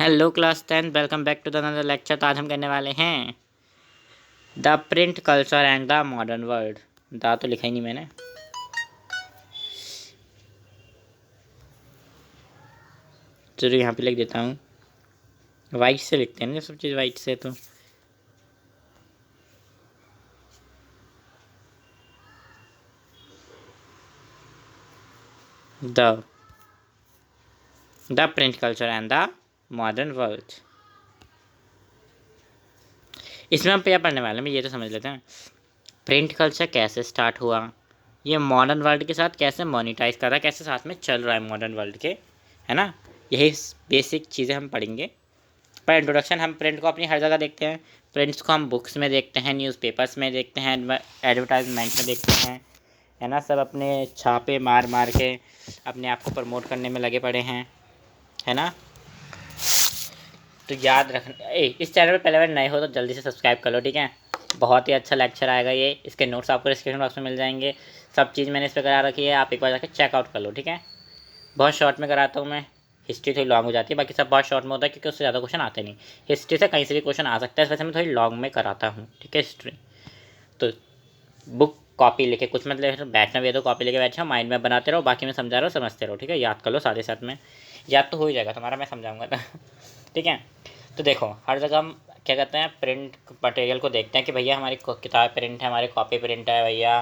Hello class 10, welcome back to the another lecture. तो आज हम करने वाले हैं the print culture and the modern world. The तो लिखा ही नहीं मैंने, चलो यहाँ पे लिख देता हूँ। वाइट से लिखते हैं ना, सब चीज़ वाइट से। तो the print culture and the modern world. इसमें हम क्या पढ़ने वाले हैं, ये तो समझ लेते हैं। प्रिंट कल्चर कैसे स्टार्ट हुआ, ये मॉडर्न वर्ल्ड के साथ कैसे मोनिटाइज कर रहा है, कैसे साथ में चल रहा है मॉडर्न वर्ल्ड के, है ना। यही बेसिक चीज़ें हम पढ़ेंगे। पर इंट्रोडक्शन, हम प्रिंट को अपनी हर जगह देखते हैं। प्रिंट्स को हम बुक्स में देखते हैं, न्यूज़पेपर्स में देखते हैं, एडवर्टाइजमेंट में देखते हैं, है ना। सब अपने छापे मार मार के अपने आप को प्रमोट करने में लगे पड़े हैं, है ना। तो याद रखना, इस चैनल पर पहले बार नए हो तो जल्दी से सब्सक्राइब कर लो, ठीक है। बहुत ही अच्छा लेक्चर आएगा ये। इसके नोट्स आपको डिस्क्रिप्शन बॉक्स में मिल जाएंगे। सब चीज़ मैंने इस पर करा रखी है, आप एक बार जाकर चेकआउट कर लो, ठीक है। बहुत शॉर्ट में कराता हूँ मैं। हिस्ट्री थोड़ी लॉन्ग हो जाती है, बाकी सब बहुत शॉर्ट में होता है क्योंकि उससे ज़्यादा क्वेश्चन आते नहीं। हिस्ट्री से कहीं से भी क्वेश्चन आ सकता है, इस वजह से मैं थोड़ी लॉन्ग में कराता हूँ, ठीक है। हिस्ट्री तो बुक कॉपी लेके कुछ मतलब बैठना भी है तो कॉपी लेके बैठो, माइंड में बनाते रहो, बाकी मैं समझा रहा हूँ समझते रहो, ठीक है। याद कर लो साथ ही साथ में, याद तो हो ही जाएगा तुम्हारा, मैं समझाऊंगा तो ठीक है। तो देखो, हर जगह हम क्या कहते हैं, प्रिंट मटेरियल को देखते हैं कि भैया हमारी किताब प्रिंट है, हमारी कॉपी प्रिंट है भैया।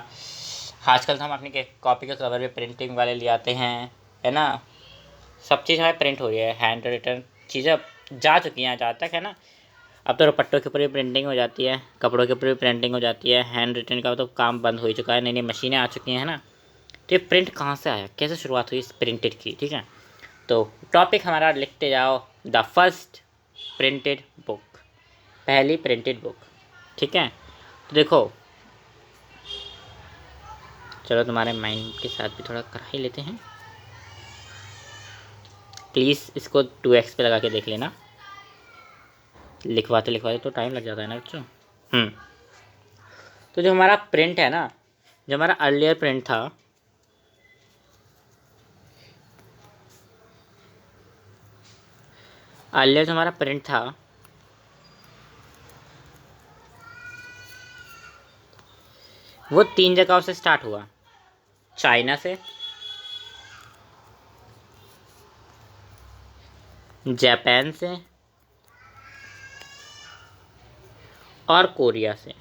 आजकल तो हम अपनी कॉपी के कवर भी प्रिंटिंग वाले ले आते हैं, है ना। सब चीज़ हमारी प्रिंट हो रही है, हैंड रिटन चीज़ें अब जा चुकी हैं जहाँ तक, है ना। अब तो दुपट्टों के ऊपर भी प्रिंटिंग हो जाती है, कपड़ों के ऊपर भी प्रिंटिंग हो जाती है। हैंड रिटन का तो काम बंद हो ही चुका है, नई नई मशीनें आ चुकी हैं, है ना। तो ये प्रिंट कहाँ से आया, कैसे शुरुआत हुई इस प्रिंटेड की, ठीक है। तो टॉपिक हमारा लिखते जाओ, द फर्स्ट प्रिंटेड बुक, पहली प्रिंटेड बुक, ठीक है। तो देखो, चलो तुम्हारे माइंड के साथ भी थोड़ा करा ही लेते हैं। प्लीज़ इसको 2x पे लगा के देख लेना, लिखवाते लिखवाते तो टाइम लग जाता है ना बच्चों। तो जो हमारा प्रिंट है ना, जो हमारा अर्लियर प्रिंट था, अर्लियर जो हमारा प्रिंट था वो 3 जगहों से स्टार्ट हुआ। चाइना से, जापान से और कोरिया से।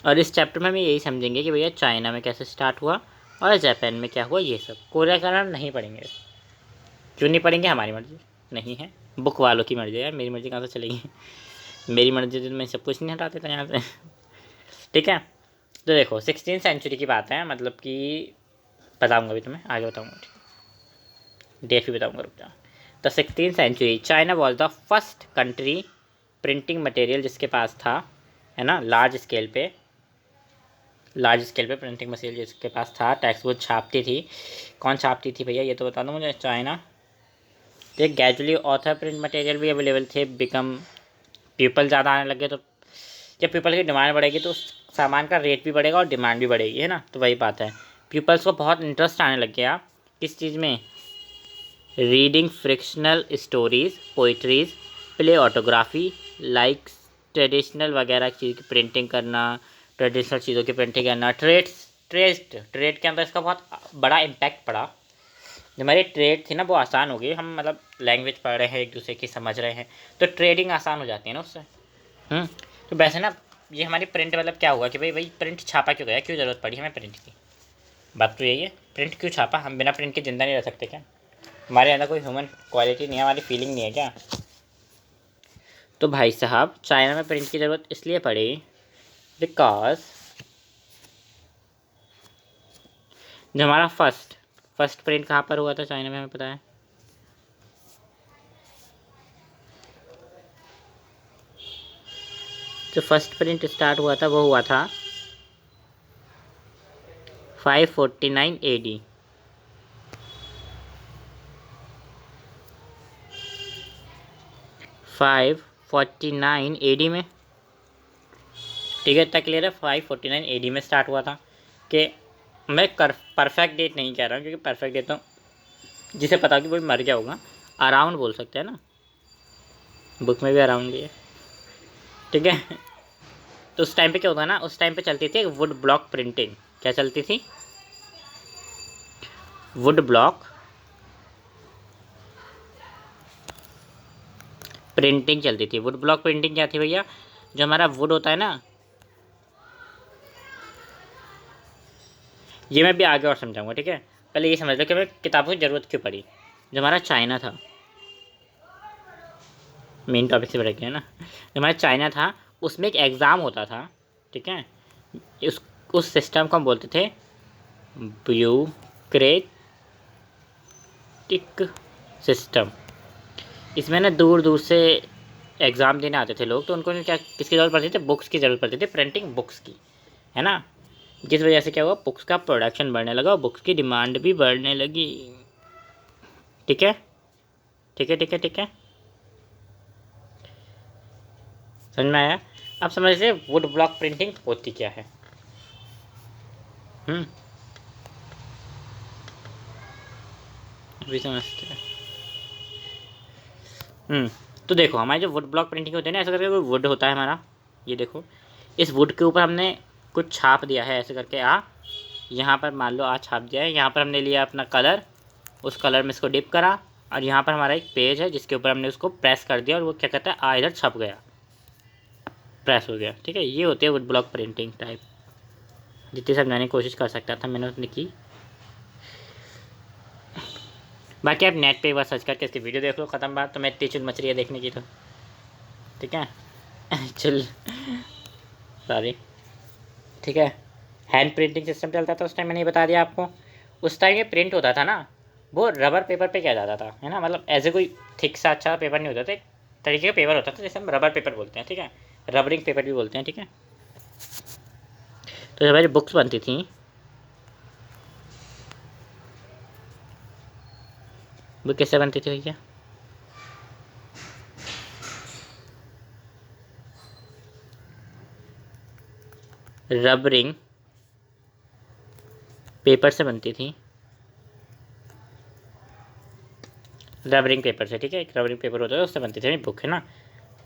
और इस चैप्टर में हम यही समझेंगे कि भैया चाइना में कैसे स्टार्ट हुआ और जापान में क्या हुआ, ये सब। कोरिया का नाम नहीं पढ़ेंगे। क्यों नहीं पढ़ेंगे, हमारी मर्जी नहीं है, बुक वालों की मर्जी है। मेरी मर्जी कहाँ से चलेगी, मेरी मर्जी तो मैं सब कुछ नहीं हटा देता यहाँ से ठीक है। तो देखो, 16वीं सेंचुरी की बात है, मतलब कि बताऊँगा भी तुम्हें, आगे बताऊँगा, डेट भी बताऊँगा, रुक जाओ। द 16वीं century, China was the first country printing material जिसके पास था, है ना, लार्ज स्केल पे प्रिंटिंग मशीन जिसके पास था। टेक्स्ट बुक छापती थी। कौन छापती थी भैया, ये तो बता दो मुझे। चाइना। तो ग्रेजुअली ऑथर प्रिंट मटेरियल भी अवेलेबल थे, बिकम पीपल ज़्यादा आने लगे, तो जब पीपल की डिमांड बढ़ेगी तो उस सामान का रेट भी बढ़ेगा और डिमांड भी बढ़ेगी, है ना। तो वही बात है, पीपल्स को बहुत इंटरेस्ट आने लग गया किस चीज़ में, reading frictional stories, poetries, play autography, like traditional वगैरह चीज़ की प्रिंटिंग करना, ट्रेडिशनल चीज़ों की प्रिंटिंग करना। ट्रेड के अंदर इसका बहुत बड़ा इम्पैक्ट पड़ा। जो हमारी ट्रेड थी ना वो आसान हो गई, हम मतलब लैंग्वेज पढ़ रहे हैं, एक दूसरे की समझ रहे हैं, तो ट्रेडिंग आसान हो जाती है ना उससे। तो वैसे ना, ये हमारी प्रिंट मतलब क्या हुआ कि भाई प्रिंट छापा क्यों गया, क्यों ज़रूरत पड़ी हमें प्रिंट की। बात तो यही है, प्रिंट क्यों छापा, हम बिना प्रिंट के ज़िंदा नहीं रह सकते क्या, हमारे अंदर कोई ह्यूमन क्वालिटी नहीं है, हमारी फीलिंग नहीं है क्या। तो भाई साहब, चाइना में प्रिंट की ज़रूरत इसलिए पड़ी बिकॉज जो हमारा फर्स्ट प्रिंट कहाँ पर हुआ था चाइना में, हमें पता है। जो फर्स्ट प्रिंट स्टार्ट हुआ था वो हुआ था 549 AD। 549 AD में, ठीक है, इतना क्लियर है। 549 AD में स्टार्ट हुआ था। कि मैं परफेक्ट डेट नहीं कह रहा हूँ क्योंकि परफेक्ट डेट तो जिसे पता कि कोई मर गया होगा, अराउंड बोल सकते हैं ना, बुक में भी अराउंड ही है, ठीक है। तो उस टाइम पे क्या होता है ना, उस टाइम पे चलती थी वुड ब्लॉक प्रिंटिंग। क्या चलती थी? वुड ब्लॉक प्रिंटिंग चलती थी। वुड ब्लॉक प्रिंटिंग क्या थी भैया? जो हमारा वुड होता है ना, ये मैं भी आगे और समझाऊंगा, ठीक है। पहले ये समझ लो कि मैं किताबों की ज़रूरत क्यों पड़ी। जो हमारा चाइना था, मेन टॉपिक से बढ़ गया ना, जो हमारा चाइना था उसमें एक एग्ज़ाम होता था, ठीक है। उस सिस्टम को हम बोलते थे ब्यूक्रेटिक सिस्टम। इसमें ना दूर दूर से एग्ज़ाम देने आते थे लोग, तो उनको क्या किसकी ज़रूरत पड़ती थी? बुक्स की ज़रूरत पड़ती थी, प्रिंटिंग बुक्स की, है ना। जिस वजह से क्या हुआ, बुक्स का प्रोडक्शन बढ़ने लगा और बुक्स की डिमांड भी बढ़ने लगी, ठीक है, ठीक है, ठीक है, ठीक है, समझ में आया? अब समझ लीजिए वुड ब्लॉक प्रिंटिंग होती क्या है। अभी समझते हैं। तो देखो हमारी जो वुड ब्लॉक प्रिंटिंग होती है ना, ऐसा करके कोई वुड होता है हमारा, ये देखो, इस वुड के ऊपर हमने कुछ छाप दिया है ऐसे करके, यहाँ पर मान लो छाप दिया है, यहाँ पर हमने लिया अपना कलर, उस कलर में इसको डिप करा, और यहाँ पर हमारा एक पेज है जिसके ऊपर हमने उसको प्रेस कर दिया और वो क्या कहता है, इधर छप गया, प्रेस हो गया, ठीक है। ये होती है वुड ब्लॉक प्रिंटिंग टाइप। जितनी समझाने की कोशिश कर सकता था मैंने उतनी की। बाकी आप नेट पे एक बार सर्च करके इसकी वीडियो देख लो, ख़त्म बात। तो मैं इतनी चुल मच रही है देखने की, तो ठीक है। चल सॉरी, ठीक है। हैंड प्रिंटिंग सिस्टम चलता था उस टाइम, मैंने ये बता दिया आपको। उस टाइम ये प्रिंट होता था ना, वो रबर पेपर पे किया जाता था, है ना। मतलब ऐसे कोई थिक सा अच्छा पेपर नहीं होता था, एक तरीके का पेपर होता था जैसे हम रबर पेपर बोलते हैं, ठीक है, रबरिंग पेपर भी बोलते हैं, ठीक है। तो जब हमारी बुक्स बनती थी, वो कैसे बनती थी भैया? रबरिंग पेपर से बनती थी, रबरिंग पेपर से, ठीक है। एक रबरिंग पेपर होता है उससे बनती थी बुक, है ना।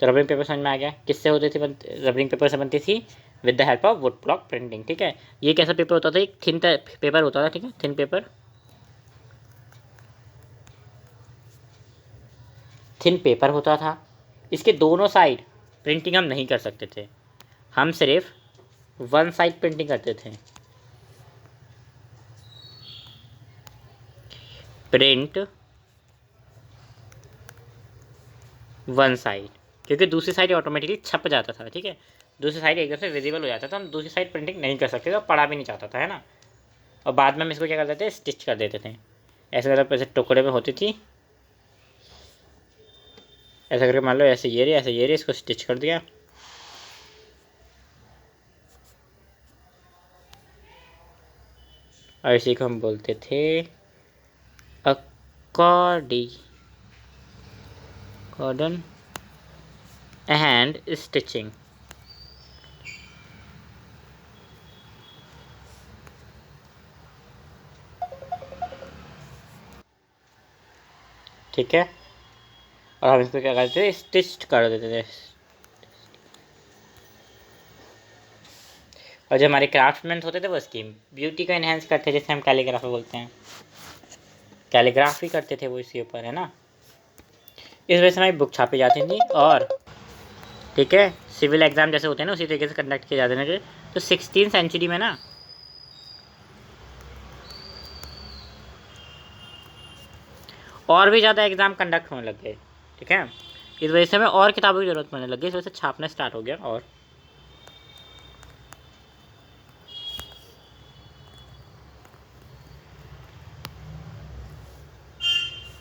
तो रबरिंग पेपर समझ में आ गया किससे होती थी, रबरिंग पेपर से बनती थी with the help of would block printing, ठीक है। ये कैसा पेपर होता था? एक थिन पेपर होता था, ठीक है, थिन पेपर, थिन पेपर होता था। इसके दोनों साइड प्रिंटिंग हम नहीं कर सकते थे, हम सिर्फ वन साइड प्रिंटिंग करते थे। प्रिंट वन साइड, क्योंकि दूसरी साइड ऑटोमेटिकली छप जाता था, ठीक है। दूसरी साइड एकदम से विजिबल हो जाता था, हम दूसरी साइड प्रिंटिंग नहीं कर सकते थे, पढ़ा भी नहीं चाहता था, है ना। और बाद में हम इसको क्या कर देते थे, स्टिच कर देते थे। ऐसे मतलब ऐसे टुकड़े में होती थी, ऐसा करके मान लो ऐसे ये रही, ऐसे ये रही, इसको स्टिच कर दिया, और इसी को हम बोलते थे कॉर्डन एंड स्टिचिंग, ठीक है। और हम इसको क्या करते थे, स्टिच कर देते थे। और जो हमारे क्राफ्टमैन होते थे वो इसकी ब्यूटी को इन्हेंस करते थे, जैसे हम कैलीग्राफी बोलते हैं, कैलीग्राफी करते थे वो इसके ऊपर, है ना। इस वजह से हमारी बुक छापी जाती थी। और ठीक है, सिविल एग्ज़ाम जैसे होते हैं ना उसी तरीके से कंडक्ट किए जाते हैं। तो 16th सेंचुरी में ना और भी ज़्यादा एग्ज़ाम कंडक्ट होने लग गए, ठीक है। इस वजह से हमें और किताबों की ज़रूरत पड़ने लग गई, इस वजह से छापना स्टार्ट हो गया। और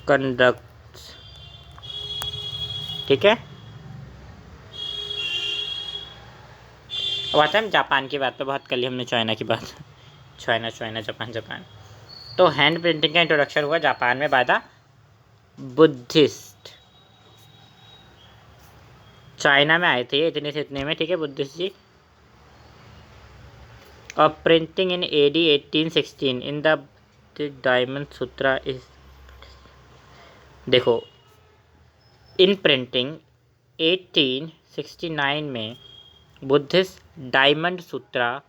कंडक्ट, ठीक है। अब आते हैं हम जापान की बात पे, बात कर ली हमने चाइना की बात, चाइना चाइना जापान जापान। तो हैंड प्रिंटिंग का इंट्रोडक्शन हुआ जापान में बाय द बुद्धिस्ट। चाइना में आए थे इतने से इतने में, ठीक है, बुद्धिस्ट जी। और printing in AD 1816 in the diamond Sutra is देखो, इन प्रिंटिंग 1869 में Buddhist diamond Sutra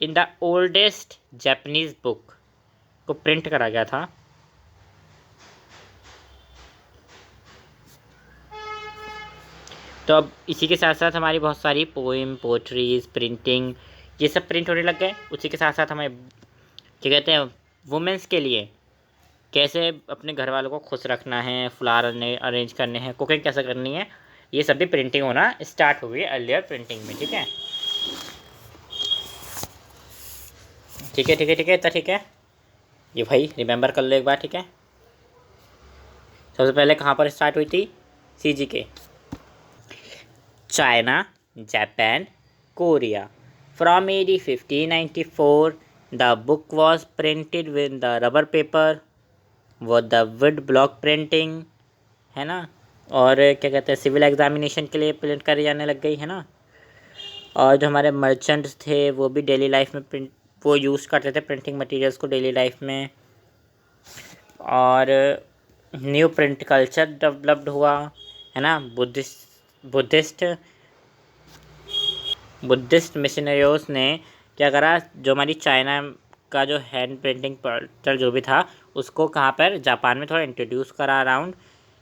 in the oldest Japanese book को प्रिंट करा गया था। तो अब इसी के साथ साथ हमारी बहुत सारी पोएम, पोट्रीज, प्रिंटिंग, ये सब प्रिंट होने लग गए। उसी के साथ साथ हमें क्या कहते हैं, वुमेंस के लिए कैसे अपने घर वालों को खुश रखना है, फ्लावर अरेंज करने हैं, कुकिंग कैसे करनी है, ये सब भी प्रिंटिंग होना स्टार्ट हो गई अर्लियर प्रिंटिंग में। ठीक है, ठीक है, ठीक है, ठीक है, इतना ठीक है। ये भाई रिमेंबर कर लो एक बार। ठीक है, सबसे पहले कहाँ पर स्टार्ट हुई थी? सीजी के China, Japan, Korea. From AD 1594 the book was printed with the rubber paper वो द वुड ब्लॉक प्रिंटिंग, है ना। और क्या कहते हैं, सिविल एग्जामिनेशन के लिए प्रिंट करी जाने लग गई, है ना। और जो हमारे मर्चेंट्स थे वो भी डेली लाइफ में प्रिंट वो यूज़ करते थे प्रिंटिंग मटेरियल्स को डेली लाइफ में। और न्यू प्रिंट कल्चर डेवलप्ड हुआ, है ना। बुद्धिस्ट मिशनरियों ने क्या करा, जो हमारी चाइना का जो हैंड प्रिंटिंग कल्चर जो भी था उसको कहाँ पर, जापान में थोड़ा इंट्रोड्यूस करा अराउंड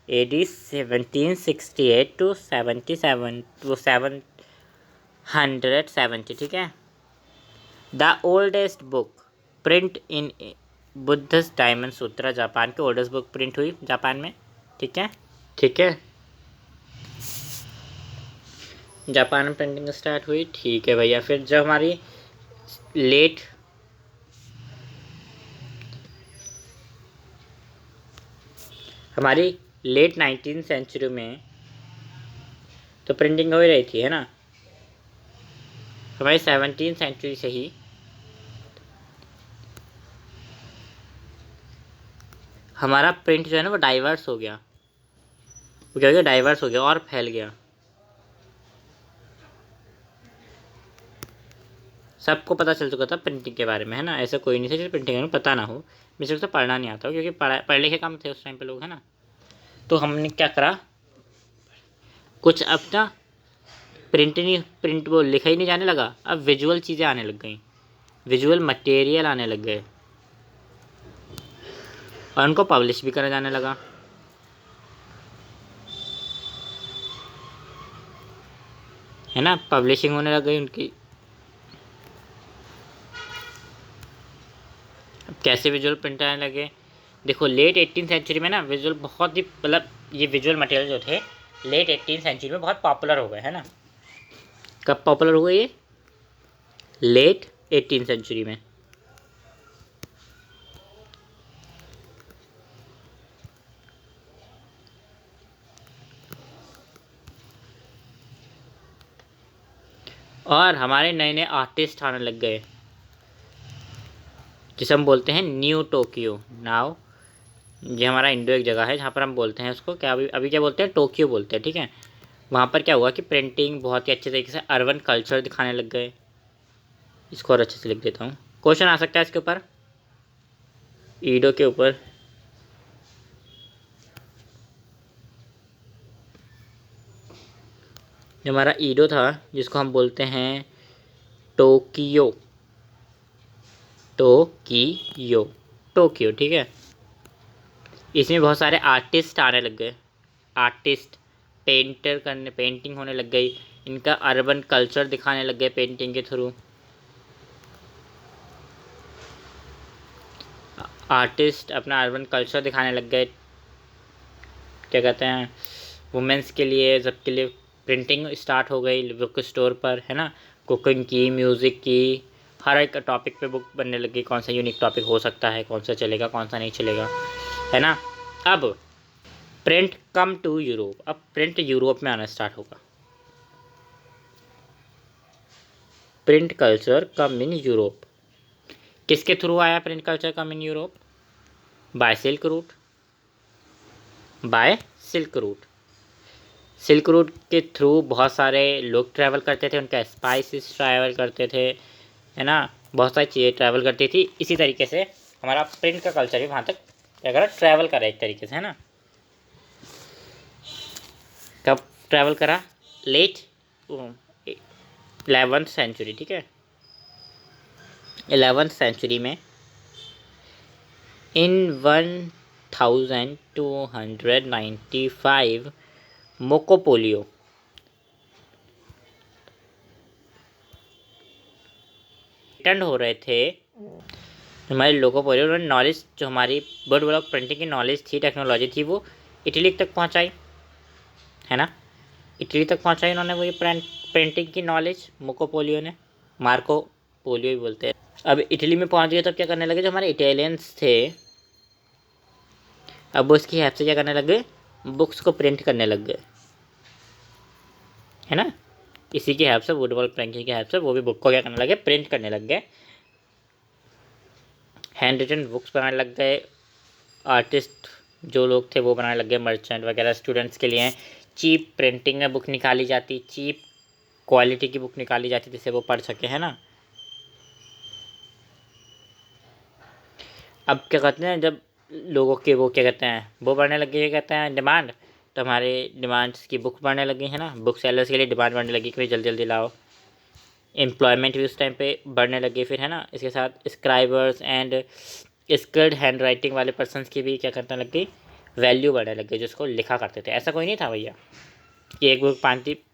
AD 1768 to 77 to 770। ठीक है, the oldest book print in Buddhist diamond Sutra, Japan की ओल्डेस्ट बुक प्रिंट हुई जापान में। ठीक है, ठीक है, जापान में प्रिंटिंग स्टार्ट हुई। ठीक है भैया, फिर जब हमारी लेट हमारी लेट 19th सेंचुरी में तो प्रिंटिंग हो ही रही थी, है ना। हमारी 17th सेंचुरी से ही हमारा प्रिंट जो है ना वो डाइवर्स हो गया। वो क्या हो गया, डाइवर्स हो गया और फैल गया। सबको पता चल चुका था प्रिंटिंग के बारे में, है ना। ऐसा कोई नहीं था जिसे प्रिंटिंग के बारे में पता ना हो। मुझे तो पढ़ना नहीं आता हो, क्योंकि पढ़ लिखे कम थे उस टाइम पे लोग, है ना। तो हमने क्या करा, कुछ अपना प्रिंट वो लिखा ही नहीं जाने लगा, अब विजुअल चीज़ें आने लग गई, विजुअल मटेरियल आने लग गए और उनको पब्लिश भी करा जाने लगा, है ना। पब्लिशिंग होने लग गई उनकी। अब कैसे विजुअल प्रिंट आने लगे, देखो लेट 18th सेंचुरी में ना विजुअल बहुत ही, मतलब ये विजुअल मटेरियल जो थे लेट 18th सेंचुरी में बहुत पॉपुलर हो गए, है ना। कब पॉपुलर हुए ये? लेट 18th सेंचुरी में। और हमारे नए नए आर्टिस्ट आने लग गए, जिसे हम बोलते हैं न्यू टोक्यो नाउ। ये हमारा इंडो एक जगह है जहाँ पर हम बोलते हैं उसको क्या, अभी क्या बोलते हैं, टोक्यो बोलते हैं। ठीक है, वहाँ पर क्या हुआ कि प्रिंटिंग बहुत ही अच्छे तरीके से अर्बन कल्चर दिखाने लग गए। इसको और अच्छे से लिख देता हूँ, क्वेश्चन आ सकता है इसके ऊपर, ईडो के ऊपर। जो हमारा ईडो था जिसको हम बोलते हैं टोक्यो, टोक्यो, टोक्यो। ठीक है, इसमें बहुत सारे आर्टिस्ट आने लग गए, आर्टिस्ट पेंटिंग होने लग गई, इनका अर्बन कल्चर दिखाने लग गए पेंटिंग के थ्रू। आर्टिस्ट अपना अर्बन कल्चर दिखाने लग गए, क्या कहते हैं, वुमेंस के लिए, सबके लिए प्रिंटिंग स्टार्ट हो गई बुक स्टोर पर, है ना। कुकिंग की, म्यूज़िक की, हर एक टॉपिक पे बुक बनने लगी, कौन सा यूनिक टॉपिक हो सकता है, कौन सा चलेगा, कौन सा नहीं चलेगा, है ना। अब प्रिंट कम टू यूरोप, अब प्रिंट यूरोप में आना स्टार्ट होगा। Print culture come in Europe, किसके थ्रू आया print culture come in Europe? By silk route, by silk route. Silk route के थ्रू बहुत सारे लोग ट्रैवल करते थे, उनका स्पाइसेस ट्रैवल करते थे, है ना। बहुत सारी चीज़ें ट्रैवल करती थी। इसी तरीके से हमारा प्रिंट का कल्चर भी वहाँ तक अगर ट्रैवल करे एक तरीके से, है ना। ट्रैवल करा लेट 11th सेंचुरी, ठीक है। 11th सेंचुरी में इन 1295 मोकोपोलियो रिटर्न हो रहे थे हमारे लोगों पर। उन्होंने नॉलेज, जो हमारी वर्ड ब्लॉक प्रिंटिंग की नॉलेज थी, टेक्नोलॉजी थी, वो इटली तक पहुंचाई, है ना। इटली तक पहुंचाई उन्होंने वो ये प्रिंटिंग की नॉलेज, मोकोपोलियो ने, मार्को पोलियो ही बोलते हैं। अब इटली में पहुंच गए तब क्या करने लगे, जो हमारे इटालियंस थे अब वो इसकी हेल्प से क्या करने लग गए, बुक्स को प्रिंट करने लग गए, है ना। इसी की हेल्प से, वुड ब्लॉक प्रिंटिंग की हेल्प से वो भी बुक को क्या करने लगे, प्रिंट करने लग गए। हैंड रिटन बुक्स बनाने लग गए। आर्टिस्ट जो लोग थे वो बनाने लग गए, मर्चेंट वगैरह। स्टूडेंट्स के लिए चीप प्रिंटिंग में बुक निकाली जाती, चीप क्वालिटी की बुक निकाली जाती जिससे वो पढ़ सके, है ना। अब क्या कहते हैं, जब लोगों के वो क्या कहते हैं, वो बढ़ने लगे, क्या कहते हैं, डिमांड, तो हमारे डिमांड्स की बुक बढ़ने लगी, है ना। बुक सेलर्स के लिए डिमांड बढ़ने लगी कि जल्दी जल्दी लाओ। एम्प्लॉयमेंट भी उस टाइम पे बढ़ने लगी फिर, है ना। इसके साथ scribers and skilled hand writing वाले पर्सनस की भी क्या करने लग गई, वैल्यू बढ़ने लग गई, जिसको लिखा करते थे। ऐसा कोई नहीं था भैया कि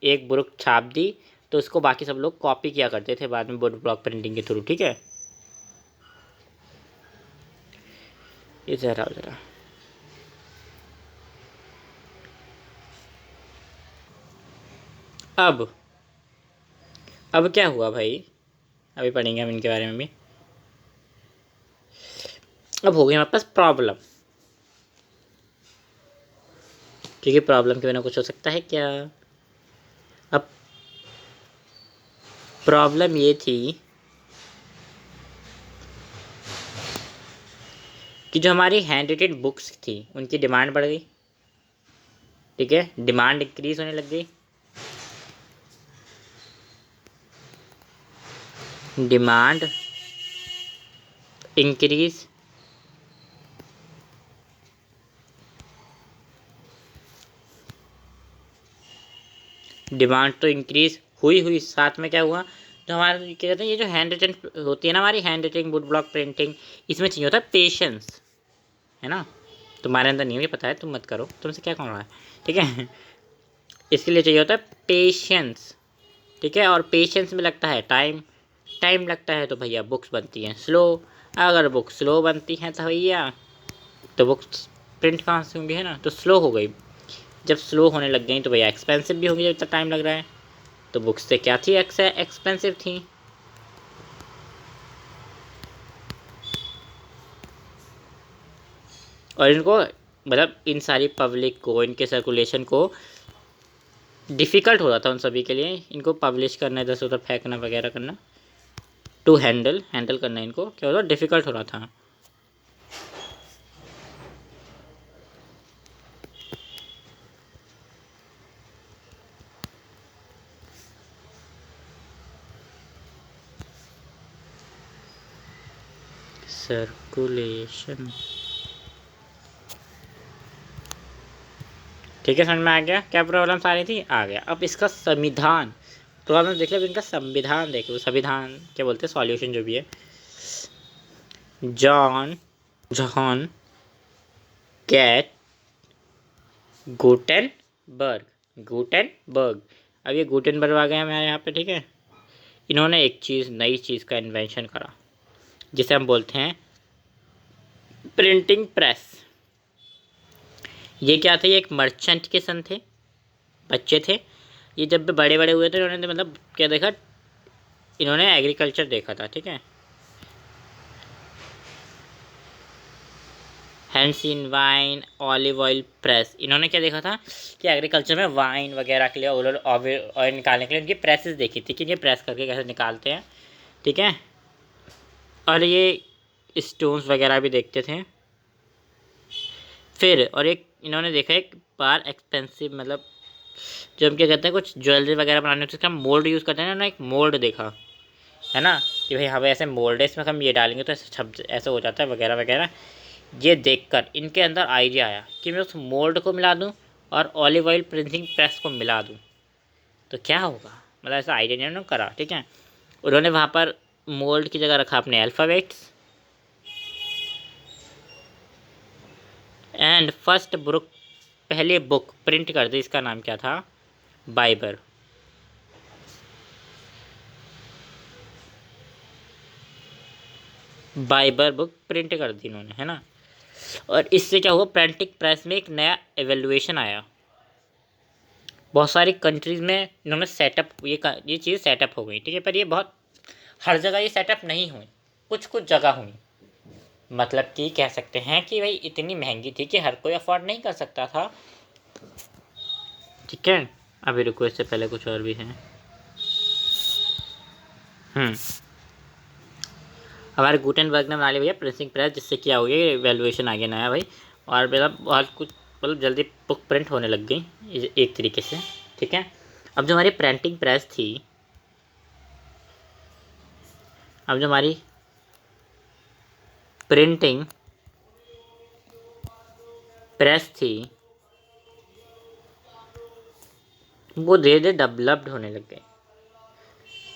एक बुक छाप दी तो उसको बाकी सब लोग कॉपी किया करते थे बाद में वुड ब्लॉक प्रिंटिंग के थ्रू, ठीक है। ये ज़रा अब क्या हुआ भाई, अभी पढ़ेंगे हम इनके बारे में भी। अब हो गई हमारे पास प्रॉब्लम, ठीक है। प्रॉब्लम के बिना कुछ हो सकता है क्या। अब प्रॉब्लम ये थी कि जो हमारी हैंड रिटेड बुक्स थी उनकी डिमांड बढ़ गई, ठीक है। डिमांड इंक्रीज होने लग गई, डिमांड इंक्रीज, डिमांड तो इंक्रीज हुई, साथ में क्या हुआ, जो हमारे क्या कहते हैं, ये जो हैंड रिटन होती है ना हमारी hand written would block printing, इसमें चाहिए होता है पेशेंस, है ना। तुम्हारे अंदर नहीं है, पता है, तुम मत करो, तुमसे क्या कौन रहा है, ठीक है। इसके लिए चाहिए होता है पेशेंस, ठीक है। और पेशेंस में लगता है टाइम, टाइम लगता है तो भैया बुक्स बनती हैं स्लो। अगर बुक स्लो बनती हैं तो भैया तो बुक्स प्रिंट कहाँ से होंगी, है ना। तो स्लो हो गई, जब स्लो होने लग गई तो भैया एक्सपेंसिव भी होंगी, जब इतना टाइम लग रहा है। तो बुक्स से क्या थी, एक्सपेंसिव थी। और इनको मतलब इन सारी पब्लिक को, इनके सर्कुलेशन को डिफ़िकल्ट हो रहा था उन सभी के लिए, इनको पब्लिश करना, इधर से उधर फेंकना वगैरह करना, टू हैंडल करना, इनको क्या होता, डिफ़िकल्ट हो रहा था। सर्कुलेशन, ठीक है, समझ में आ गया क्या प्रॉब्लम आ रही थी, आ गया। अब इसका संविधान, प्रॉब्लम देख लो, इनका संविधान देखो, संविधान क्या बोलते हैं, सॉल्यूशन जो भी है। जॉन कैट गुटेनबर्ग। अब ये गुटेनबर्ग आ गए हमारे यहाँ पे, ठीक है। इन्होंने एक चीज़, नई चीज़ का इन्वेंशन करा जिसे हम बोलते हैं प्रिंटिंग प्रेस। ये क्या थे, ये एक मर्चेंट के सन थे, बच्चे थे। ये जब भी बड़े बड़े हुए थे इन्होंने मतलब क्या देखा, इन्होंने एग्रीकल्चर देखा था, ठीक है। Hands in wine olive oil press, इन्होंने क्या देखा था कि एग्रीकल्चर में वाइन वगैरह के लिए ऑयल निकालने के लिए इनकी प्रेसेस देखी थी कि ये प्रेस करके कैसे निकालते हैं, ठीक है। और ये स्टोन्स वगैरह भी देखते थे फिर। और एक इन्होंने देखा एक बार एक्सपेंसिव, मतलब जो हम क्या कहते हैं, कुछ ज्वेलरी वगैरह बनाने होते हैं उसका मोल्ड यूज़ करते हैं ना, एक मोल्ड देखा, है ना, कि भाई हाँ भाई ऐसे मोल्ड है, इसमें हम ये डालेंगे तो ऐसे छप ऐसे हो जाता है वगैरह वगैरह। ये देखकर इनके अंदर आइडिया आया कि मैं उस मोल्ड को मिला दूँ और ऑलिव ऑयल प्रिंटिंग प्रेस को मिला दूँ तो क्या होगा, मतलब ऐसा आइडिया नहीं उन्होंने करा, ठीक है। उन्होंने वहाँ पर मोल्ड की जगह रखा अपने अल्फ़ाबेट्स एंड फर्स्ट बुक, पहले बुक प्रिंट कर दी, इसका नाम क्या था, बाइबर। बाइबर बुक प्रिंट कर दी इन्होंने, है ना। और इससे क्या हुआ, प्रिंटिंग प्रेस में एक नया एवेल्युएशन आया। बहुत सारी कंट्रीज़ में इन्होंने सेटअप, ये चीज़ सेटअप हो गई, ठीक है। पर ये बहुत हर जगह ये सेटअप नहीं हुई, कुछ कुछ जगह हुई। मतलब कि कह सकते हैं कि भाई इतनी महंगी थी कि हर कोई अफोर्ड नहीं कर सकता था, ठीक है। अभी रुको, इससे पहले कुछ और भी है। हमारे गुटेनबर्ग ने बना लिया भैया प्रिंटिंग प्रेस, जिससे क्या हो गया, वैल्यूएशन आ गया नया भाई। और मतलब बहुत कुछ, मतलब जल्दी बुक प्रिंट होने लग गई एक तरीके से, ठीक है। अब जो हमारी प्रिंटिंग प्रेस थी, अब जो हमारी प्रिंटिंग प्रेस थी वो धीरे धीरे डेवलप्ड होने लग गई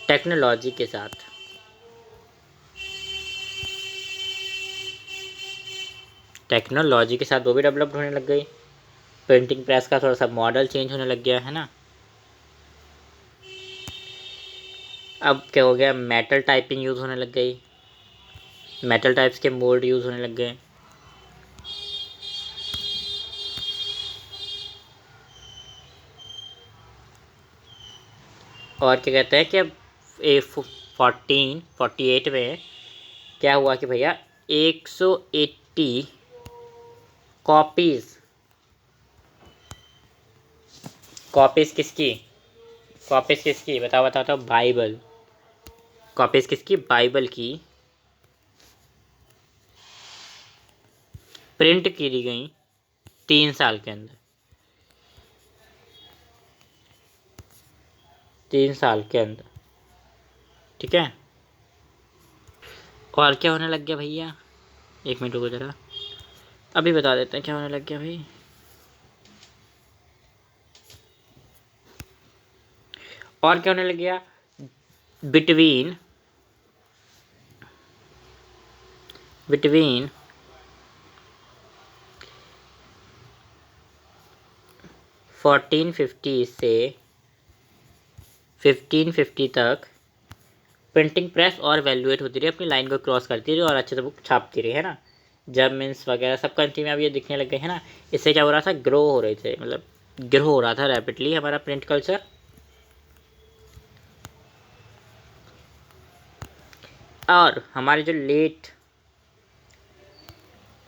टेक्नोलॉजी के साथ। टेक्नोलॉजी के साथ वो भी डेवलप्ड होने लग गई। प्रिंटिंग प्रेस का थोड़ा सा मॉडल चेंज होने लग गया, है ना। अब क्या हो गया, मेटल टाइपिंग यूज़ होने लग गई, मेटल टाइप्स के मोल्ड यूज़ होने लग गए। और क्या कहते हैं कि अब 1448 में क्या हुआ कि भैया 180 कॉपीज़, कॉपीज़ किसकी, कॉपीज़ किसकी, बताओ बताओ तो, बाइबल। कॉपीज़ किसकी, बाइबल की प्रिंट की गई 3 साल के अंदर, 3 साल के अंदर, ठीक है। और क्या होने लग गया भैया, एक मिनट रुको ज़रा, अभी बता देते हैं क्या होने लग गया भाई। और क्या होने लग गया, बिटवीन 1450 से 1550 तक प्रिंटिंग प्रेस और वैल्यूएट होती रही, अपनी लाइन को क्रॉस करती रही और अच्छे से बुक छापती रही, है ना। जब मीन्स वगैरह सब कंट्री में अब ये दिखने लग गए, है ना। इससे क्या हो रहा था, ग्रो हो रहे थे, मतलब ग्रो हो रहा था रैपिडली हमारा प्रिंट कल्चर। और हमारी जो लेट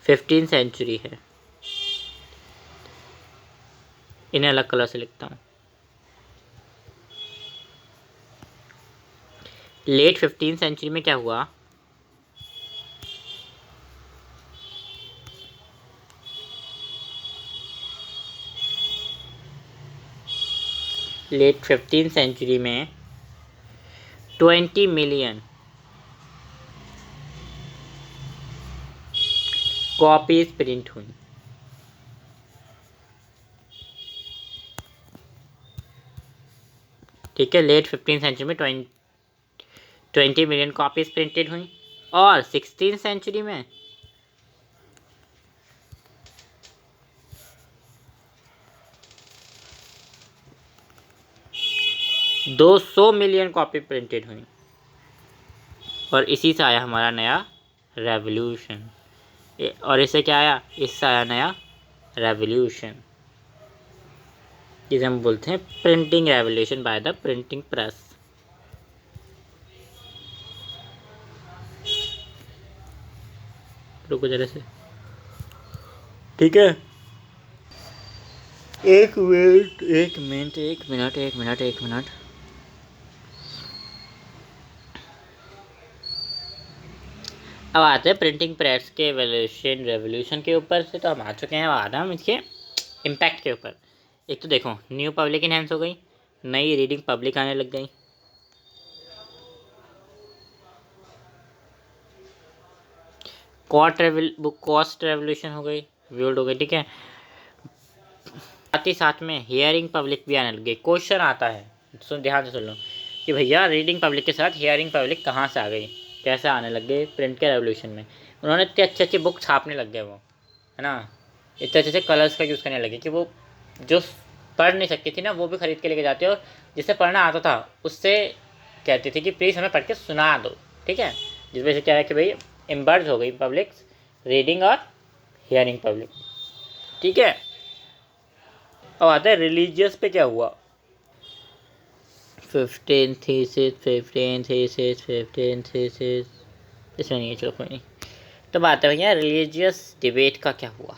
15th सेंचुरी है, इन्हें अलग कलर से लिखता हूँ, लेट 15th सेंचुरी में क्या हुआ, लेट 15th सेंचुरी में 20 मिलियन कॉपीज प्रिंट हुई, ठीक है। लेट 15th सेंचुरी में 20 मिलियन कॉपीज प्रिंटेड हुई। और 16th सेंचुरी में 200 मिलियन कॉपी प्रिंटेड हुई। और इसी से आया हमारा नया रेवोल्यूशन। और इससे क्या आया, इससे आया नया रेवोल्यूशन, जिसे हम बोलते हैं printing revolution by the printing press. रुको जरा से, ठीक है। एक मिनट एक मिनट एक मिनट एक मिनट एक मिनट। अब आते हैं प्रिंटिंग प्रेस के रेवोल्यूशन के ऊपर से, तो हम आ चुके हैं, अब आना हम इसके इम्पैक्ट के ऊपर। एक तो देखो, न्यू पब्लिक इनहेंस हो गई, नई रीडिंग पब्लिक आने लग गई, कॉस्ट रेवोल्यूशन हो गई, व्यूल्ड हो गई, ठीक है। साथ ही साथ में हियरिंग पब्लिक भी आने लगे। क्वेश्चन आता है, ध्यान से सुन लो कि भैया रीडिंग पब्लिक के साथ हियरिंग पब्लिक कहाँ से आ गई, कैसे आने लग गए प्रिंट के रेवोल्यूशन में। उन्होंने इतने अच्छे अच्छे बुक छापने लग गए वो, है ना, इतने अच्छे अच्छे कलर्स का यूज़ करने लगे कि वो जो पढ़ नहीं सकती थी ना वो भी खरीद के लेके जाते, और जिसे पढ़ना आता था उससे कहती थी कि प्लीज़ हमें पढ़ के सुना दो, ठीक है। जिस वजह से क्या है कि भाई इम्बर्ज हो गई पब्लिक, रीडिंग और हियरिंग पब्लिक, ठीक है। अब आता है रिलीजियस पे क्या हुआ। 15 थीसिस इसमें नहीं है, चलो कोई नहीं। तो बात है भैया रिलीजियस डिबेट का क्या हुआ।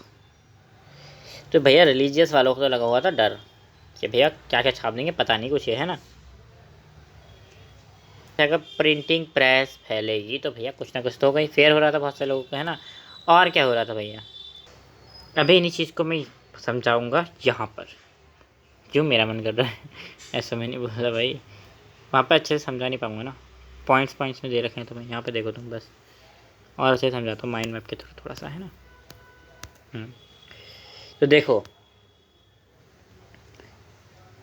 तो भैया रिलीजियस वालों को तो लगा हुआ था डर कि भैया क्या क्या छाप देंगे, पता नहीं कुछ है ना। अगर प्रिंटिंग प्रेस फैलेगी तो भैया कुछ ना कुछ तो होगा ही। फेयर हो रहा था बहुत से लोगों को, है ना। और क्या हो रहा था भैया, अभी इन्हीं चीज़ को मैं समझाऊंगा यहाँ पर, क्यों मेरा मन कर रहा है ऐसा मैं नहीं बोला भाई, वहाँ पर अच्छे से समझा नहीं पाऊँगा ना, पॉइंट्स में दे रखे हैं तो मैं यहाँ पे देखो तुम बस, और अच्छे से समझाता हूँ माइंड मैप के थ्रू थोड़ा सा, है ना। तो देखो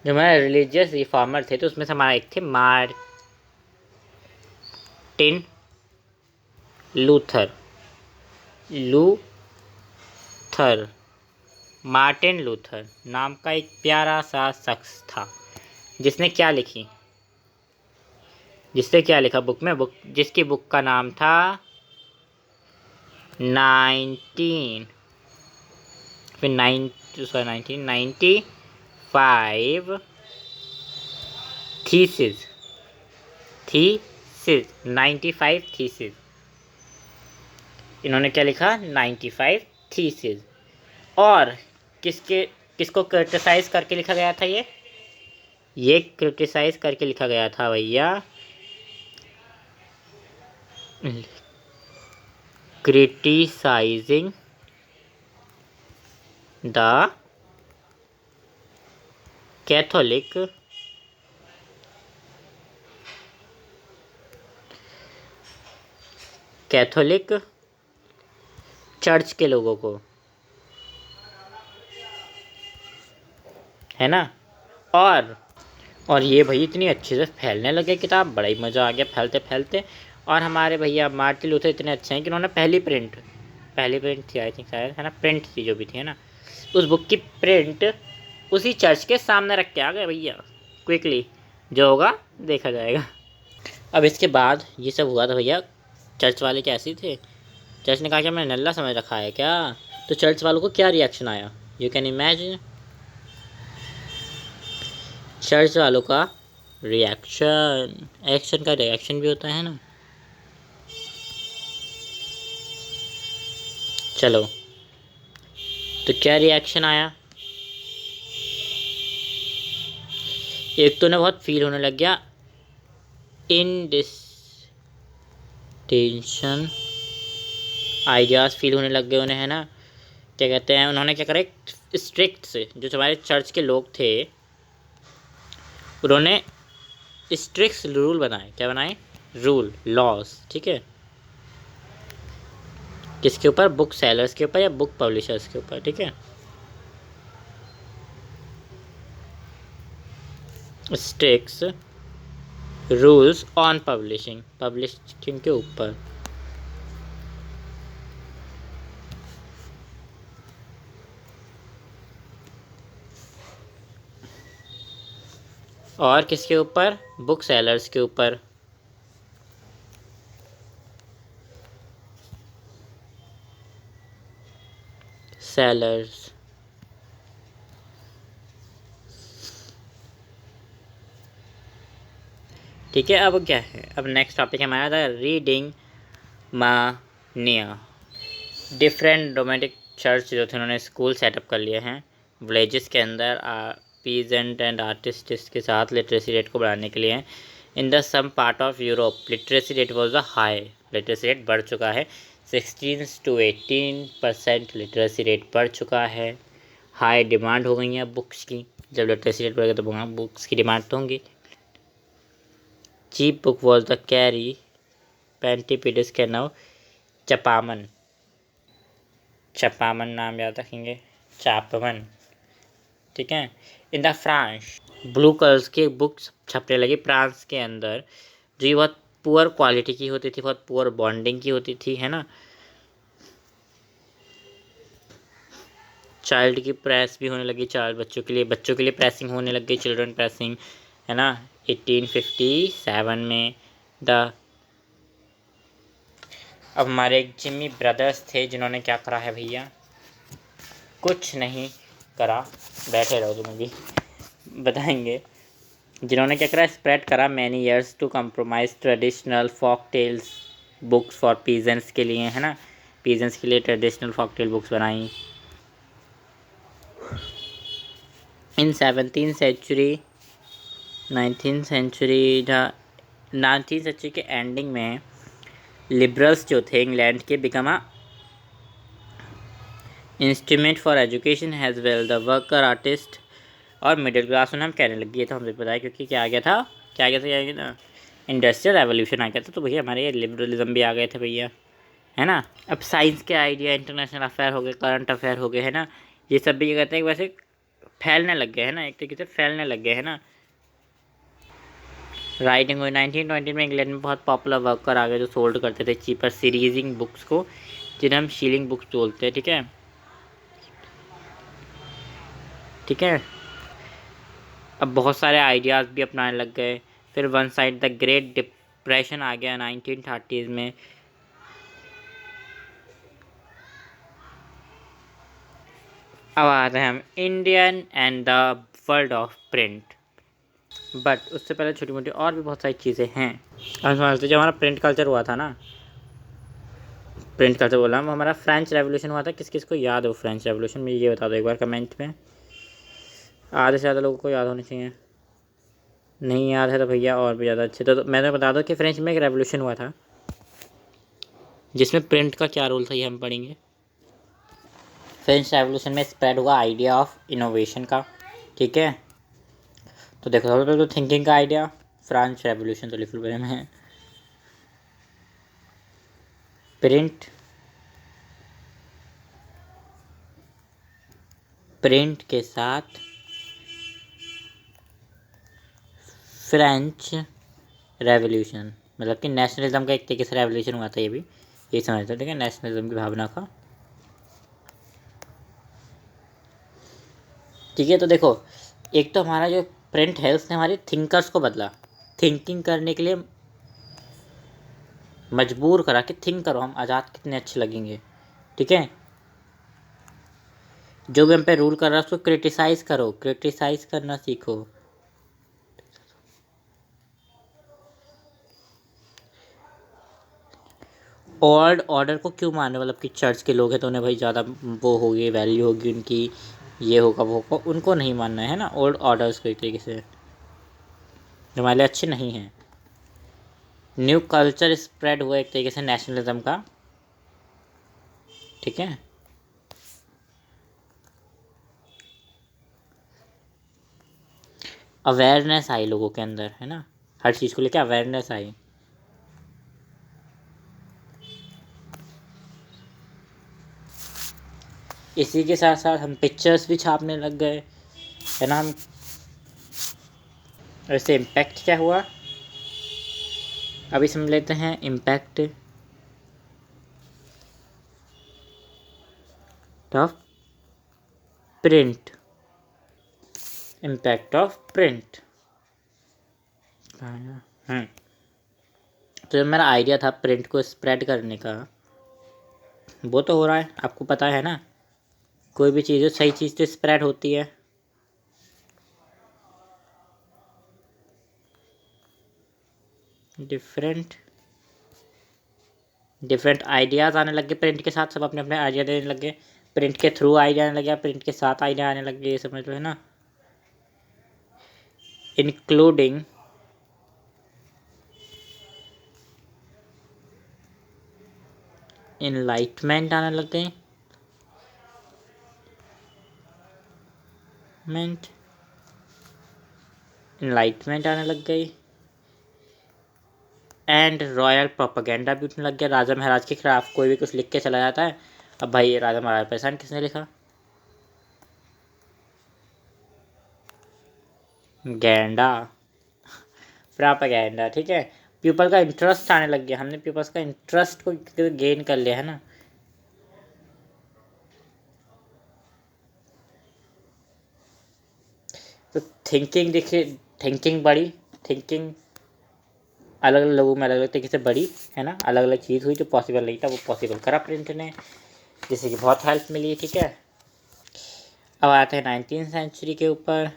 जो हमारे रिलीजियस रिफॉर्मर थे तो उसमें से हमारा एक थे मार्टिन लूथर। मार्टिन लूथर नाम का एक प्यारा सा शख्स था जिसने क्या लिखा बुक में, जिसकी बुक का नाम था 1995 थीसिस 95 थीसिस। इन्होंने क्या लिखा 95 थीसिस। और किसको क्रिटिसाइज करके लिखा गया था ये क्रिटिसाइज करके लिखा गया था भैया क्रिटिसाइजिंग द कैथोलिक चर्च के लोगों को, है ना। और ये भाई इतनी अच्छे से फैलने लगे किताब, बड़ा ही मज़ा आ गया फैलते फैलते। और हमारे भैया मार्टिन लूथर इतने अच्छे हैं कि उन्होंने पहली प्रिंट थी आई थिंक शायद, है ना, प्रिंट थी जो भी थी, है ना, उस बुक की प्रिंट उसी चर्च के सामने रख के आ गए भैया क्विकली, जो होगा देखा जाएगा। अब इसके बाद ये सब हुआ था भैया, चर्च वाले कैसे थे, चर्च ने कहा कि मैंने नल्ला समझ रखा है क्या, तो चर्च वालों को क्या रिएक्शन आया, यू कैन इमेजिन। चर्च वालों का रिएक्शन, एक्शन का रिएक्शन भी होता है ना। चलो तो क्या रिएक्शन आया, एक तो ना बहुत फील होने लग गया टेंशन आइडियाज़ फील होने लग गए उन्हें, है ना। क्या कहते हैं, उन्होंने क्या करा, एक स्ट्रिक्ट से जो हमारे चर्च के लोग थे उन्होंने स्ट्रिक्ट रूल बनाए, क्या बनाए, रूल लॉज, ठीक है। किसके ऊपर, बुक सेलर्स के ऊपर या बुक पब्लिशर्स के ऊपर, ठीक है। स्ट्रिक्ट रूल्स ऑन पब्लिशिंग के ऊपर। और किसके ऊपर, बुक सेलर्स के ऊपर। सेलर्स, ठीक है। अब क्या है, अब नेक्स्ट टॉपिक हमारा था रीडिंग मानिया। डिफरेंट डोमेस्टिक चर्च जो थे उन्होंने स्कूल सेटअप कर लिए हैं विलेजेस के अंदर, पीजेंट एंड आर्टिस्ट के साथ लिटरेसी रेट को बढ़ाने के लिए। In the some part of Europe literacy rate was the high, literacy rate बढ़ चुका है, 16 to 18% लिटरेसी रेट बढ़ चुका है। हाई डिमांड हो गई है बुक्स की, जब लिटरेसी रेट बढ़ेगा तो बुक्स की डिमांड तो होंगी। Cheap book was the carry पेंटिपिडस के नाउ चपामन नाम याद रखेंगे, चापमन, ठीक है। In the France blue colours की बुक्स छपने लगी फ्रांस के अंदर, जो ये बहुत पुअर क्वालिटी की होती थी, बहुत पुअर बॉन्डिंग की होती थी, है ना। चाइल्ड की प्रेस भी होने लगी, चाइल्ड बच्चों के लिए प्रेसिंग होने लग गई, चिल्ड्रन प्रेसिंग, है ना। 1857 में द अब हमारे एक जिम्मी ब्रदर्स थे जिन्होंने क्या करा है भैया, कुछ नहीं करा, बैठे रहो तुम भी बताएंगे। जिन्होंने क्या करा, स्प्रेड करा many years to compromise traditional folk tales books for peasants के लिए, है ना। पीजेंट्स के लिए ट्रेडिशनल फॉक टेल बुक्स बनाई। In 17th century 19th century 19th century के एंडिंग में लिबरल्स जो थे इंग्लैंड के become a instrument for education has well the worker artist और मिडिल क्लास में हम कहने लगे। ये तो हमसे पता है, क्योंकि क्या आ गया था, क्या आ गया था, इंडस्ट्रियल रेवोल्यूशन आ गया था, तो भैया हमारे ये लिबरलिज्म भी आ गए थे भैया, है ना। अब साइंस के आइडिया, इंटरनेशनल अफेयर हो गए, करंट अफेयर हो गए, है ना, ये सब भी ये कहते हैं कि वैसे फैलने लग गए, है ना, एक तरीके से फैलने लग गए, है ना। राइटिंग हुई 1920 में इंग्लैंड में बहुत पॉपुलर वर्कर आ गए जो सोल्ड करते थे चीपर सीरीजिंग बुक्स को, जिन्हें हम शीलिंग बुक्स बोलते हैं, ठीक है, ठीक है। अब बहुत सारे आइडियाज़ भी अपनाने लग गए। फिर one side the great depression आ गया 1930s में। अब आते हैं हम Indian and the world of print, but उससे पहले छोटी मोटी और भी बहुत सारी चीज़ें हैं। हम समझते जो हमारा प्रिंट कल्चर हुआ था ना, प्रिंट कल्चर बोला हम, हमारा फ्रेंच रेवोल्यूशन हुआ था। किस किस को याद हो फ्रेंच रेवोल्यूशन में, ये बता दो एक बार कमेंट में। आधे से ज़्यादा लोगों को याद होनी चाहिए, नहीं याद है तो भैया और भी ज़्यादा अच्छे। तो मैंने बता दो कि फ्रेंच में एक रेवोल्यूशन हुआ था जिसमें प्रिंट का क्या रोल था, ये हम पढ़ेंगे। फ्रेंच रेवोल्यूशन में स्प्रेड हुआ आइडिया ऑफ इनोवेशन का, ठीक है। तो देखो सबसे पहले तो थिंकिंग का आइडिया, फ्रेंच रेवोल्यूशन तो लिख लो में है। प्रिंट प्रिंट के साथ फ्रेंच रेवोल्यूशन, मतलब कि नेशनलिज्म का एक तरीके से रेवोल्यूशन हुआ था, ये भी यही समझते, ठीक है, नेशनलिज्म की भावना का, ठीक है। तो देखो एक तो हमारा जो प्रिंट है उसने हमारे थिंकर्स को बदला, थिंकिंग करने के लिए मजबूर करा कि थिंक करो, हम आज़ाद कितने अच्छे लगेंगे, ठीक है। जो भी हम पे रूल कर रहा है उसको क्रिटिसाइज़ करो, क्रिटिसाइज़ करना सीखो। ओल्ड ऑर्डर को क्यों माने, मतलब कि चर्च के लोग हैं तो उन्हें भाई ज़्यादा वो होगी, वैल्यू होगी उनकी, ये होगा वो होगा, उनको नहीं मानना है ना ओल्ड ऑर्डर्स को, एक तरीके से जो हमारे लिए अच्छे नहीं हैं। न्यू कल्चर स्प्रेड हुआ एक तरीके से नेशनलिज्म का, ठीक है। अवेयरनेस आई लोगों के अंदर, है ना, हर चीज़ को लेकर अवेयरनेस आई। इसी के साथ साथ हम पिक्चर्स भी छापने लग गए, है ना। हम वैसे इम्पैक्ट क्या हुआ अभी समझ लेते हैं। Impact of print, impact of print. तो जो मेरा आइडिया था प्रिंट को स्प्रेड करने का, वो तो हो रहा है, आपको पता है ना। कोई भी चीज़ हो, सही चीज़ तो स्प्रेड होती है। डिफरेंट डिफरेंट आइडियाज़ आने लग गए प्रिंट के साथ, सब अपने अपने आइडिया देने लग गए। प्रिंट के थ्रू आइडिया आने लग गया, प्रिंट के साथ आइडिया आने लग गए, ये समझ लो, है ना। इंक्लूडिंग इनलाइटमेंट आने लग गए, इनलाइटमेंट आने लग गई। एंड रॉयल प्रोपागेंडा भी उठने लग गया। राजा महाराज के खिलाफ कोई भी कुछ लिख के चला जाता है, अब भाई राजा महाराज परेशान, किसने लिखा, गैंडा, प्रोपेगेंडा, ठीक है। पीपल का इंटरेस्ट आने लग गया, हमने पीपल्स का इंटरेस्ट को गेन कर लिया है ना। तो थिंकिंग देखिए, थिंकिंग बड़ी, थिंकिंग अलग अलग लोगों में अलग अलग तरीके से बड़ी, है ना। अलग अलग चीज़ हुई जो पॉसिबल नहीं था, वो पॉसिबल करा प्रिंट ने, जिससे कि बहुत हेल्प मिली, ठीक है। अब आते हैं 19वीं सेंचुरी के ऊपर।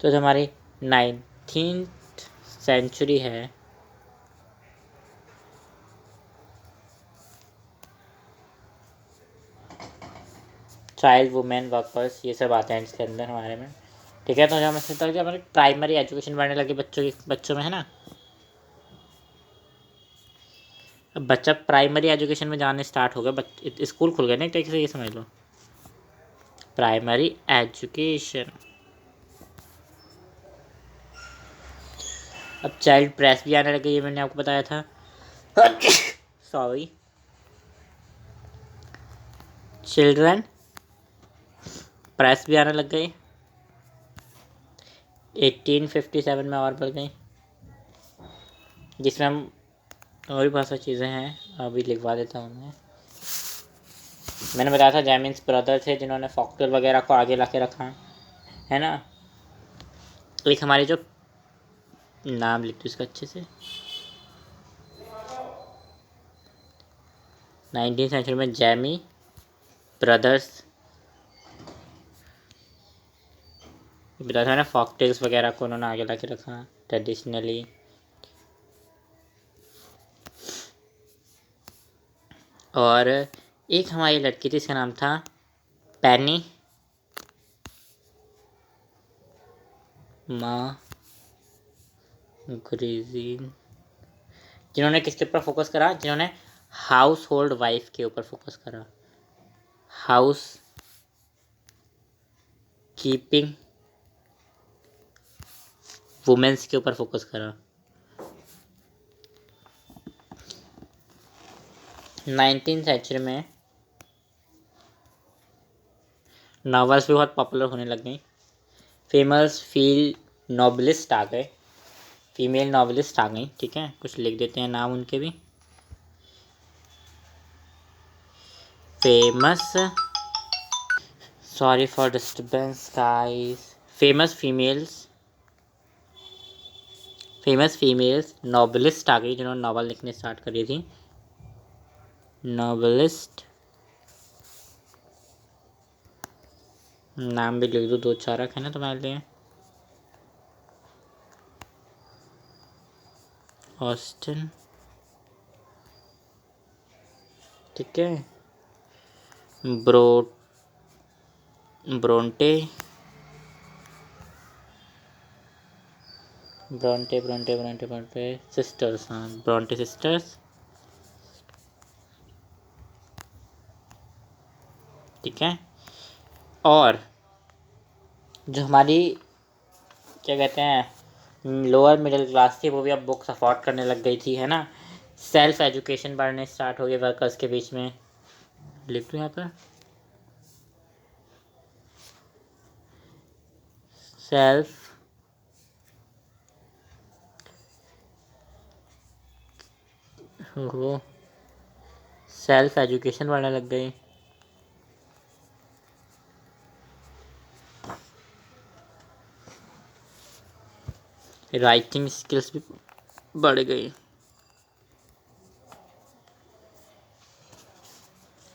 तो जो हमारी 19वीं सेंचुरी है, चाइल्ड वुमेन वर्कर्स, ये सब आते हैं इसके अंदर हमारे में, ठीक है। तो हम इसमें तक हमारी प्राइमरी एजुकेशन बढ़ने लगी बच्चों में, है ना। अब बच्चा प्राइमरी एजुकेशन में जाने स्टार्ट हो गया, स्कूल खुल गए ना एक तरीके से, ये समझ लो, प्राइमरी एजुकेशन। अब चाइल्ड प्रेस भी आने लगी, ये मैंने आपको बताया था। सॉरी, चिल्ड्रन प्रेस भी आने लग गई, 1857 में और बढ़ गई, जिसमें हम और भी बहुत सारी चीज़ें हैं, अभी लिखवा देता हूँ मैं। मैंने बताया था जैमिन्स ब्रदर थे जिन्होंने फॉक्टर वगैरह को आगे ला के रखा, है ना। एक हमारे जो, नाम लिख दो इसका अच्छे से, 19वीं सेंचुरी में जैमी ब्रदर्स, बताया था ना, फॉकटेल्स वगैरह को उन्होंने आगे ला के रखा ट्रेडिशनली। और एक हमारी लड़की थी, इसका नाम था पेनी ग्रीजिन, जिन्होंने किसके ऊपर फोकस करा, जिन्होंने हाउस होल्ड वाइफ के ऊपर फोकस करा, हाउस कीपिंग वुमेन्स के ऊपर फोकस करा। 19वीं सेंचुरी में नॉवेल्स भी बहुत पॉपुलर होने लग गई, फेमस नॉवलिस्ट आ गए, फीमेल नॉवलिस्ट आ गई, ठीक है। कुछ लिख देते हैं नाम उनके भी, famous, sorry for disturbance guys, famous females novelist आ गई, जिन्होंने नॉवल लिखने स्टार्ट करी थी, नॉवलिस्ट। नाम भी लिख दो, दो चार रखे ना तुम्हारे लिए, ऑस्टन, ठीक है, ब्रोंटे सिस्टर्स, हाँ ब्रोंटे सिस्टर्स, ठीक है। और जो हमारी क्या कहते हैं लोअर मिडिल क्लास थी, वो भी अब बुक्स अफोर्ड करने लग गई थी, है ना। सेल्फ एजुकेशन बढ़ने स्टार्ट हो गए वर्कर्स के बीच में, लिख दो यहाँ पर, सेल्फ सेल्फ एजुकेशन बढ़ने लग गई। राइटिंग स्किल्स भी बढ़ गई,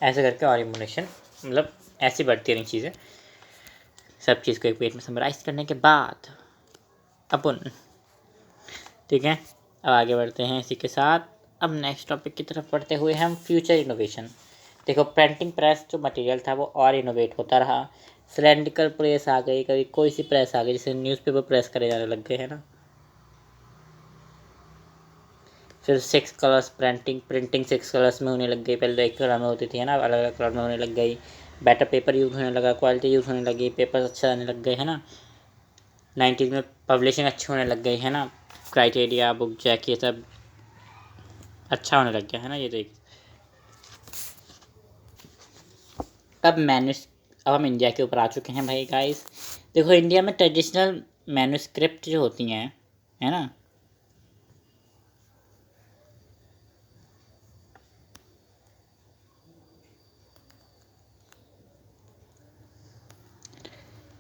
ऐसे करके और इमोनेशन, मतलब ऐसी बढ़ती रही चीज़ें, सब चीज़ को एक पेज में समराइज करने के बाद अपन, ठीक है। अब आगे बढ़ते हैं इसी के साथ। अब नेक्स्ट टॉपिक की तरफ बढ़ते हुए हम फ्यूचर इनोवेशन। देखो प्रिंटिंग प्रेस जो मटेरियल था वो और इनोवेट होता रहा, सिलेंड्रिकल प्रेस आ गई, कभी कोई सी प्रेस आ गई, जैसे न्यूज़पेपर प्रेस करे जाने लग गए, है ना। फिर 6 कलर्स प्रिंटिंग 6 कलर्स में होने लग गई, पहले तो एक कलर में होती थी, है ना, अलग अलग कलर में होने लग गई, बेटर पेपर यूज़ होने लगा, क्वालिटी यूज़ होने लगी, पेपर अच्छे आने लग गए, है ना। 90s में पब्लिशिंग अच्छी होने लग गई, है ना, क्राइटेरिया बुक जैक ये सब अच्छा होने लग गया, है ना। ये देख, अब मैन्यूस अब हम इंडिया के ऊपर आ चुके हैं भाई गाइस। देखो इंडिया में ट्रेडिशनल मैन्यूस्क्रिप्ट जो होती हैं, है ना,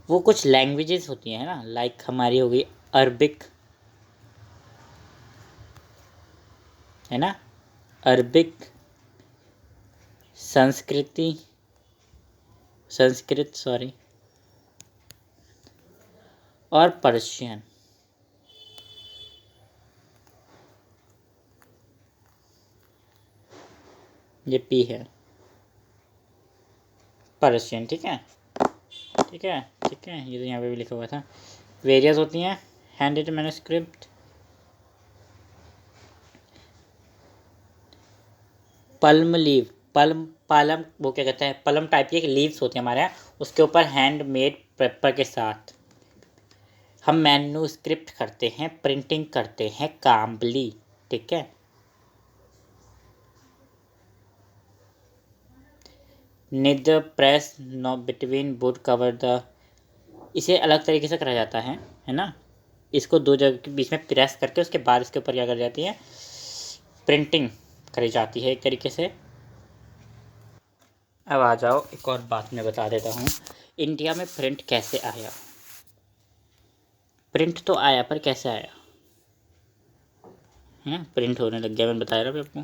वो कुछ लैंग्वेजेस होती हैं ना, लाइक हमारी हो गई अरबिक, है ना, अरबिक, संस्कृति संस्कृत सॉरी, और पर्शियन। ये पी है, पर्शियन। ठीक है, ठीक है, ठीक है, ये तो यहाँ पे भी लिखा हुआ था। वेरियस होती हैं hand written manuscript, palm leaf, palm palm वो क्या कहते हैं, पलम टाइप की एक लीव्स होती है हमारे यहाँ, उसके ऊपर हैंड मेड पेपर के साथ हम मैन्युस्क्रिप्ट करते हैं, प्रिंटिंग करते हैं कामली। ठीक है, neither press no between wood cover the, इसे अलग तरीके से करा जाता है ना, इसको दो जगह के बीच में प्रेस करके उसके बाद इसके ऊपर क्या कर जाती है, प्रिंटिंग करी जाती है एक तरीके से। अब आ जाओ एक और बात मैं बता देता हूँ, इंडिया में प्रिंट कैसे आया। प्रिंट तो आया पर कैसे आया है, प्रिंट होने लग गया, मैंने बताया ना आपको।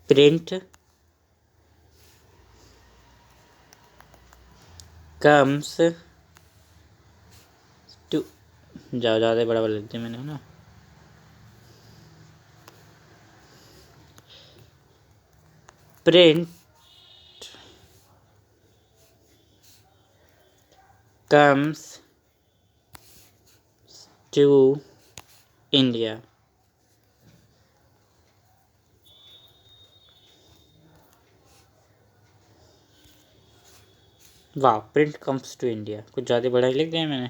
प्रिंट कम्स टू, ज़्यादा बड़ा लिख दिया मैंने, है ना, प्रिंट कम्स टू इंडिया। वाह, प्रिंट कम्स टू इंडिया, कुछ ज़्यादा बड़ा ही लिख दिया मैंने।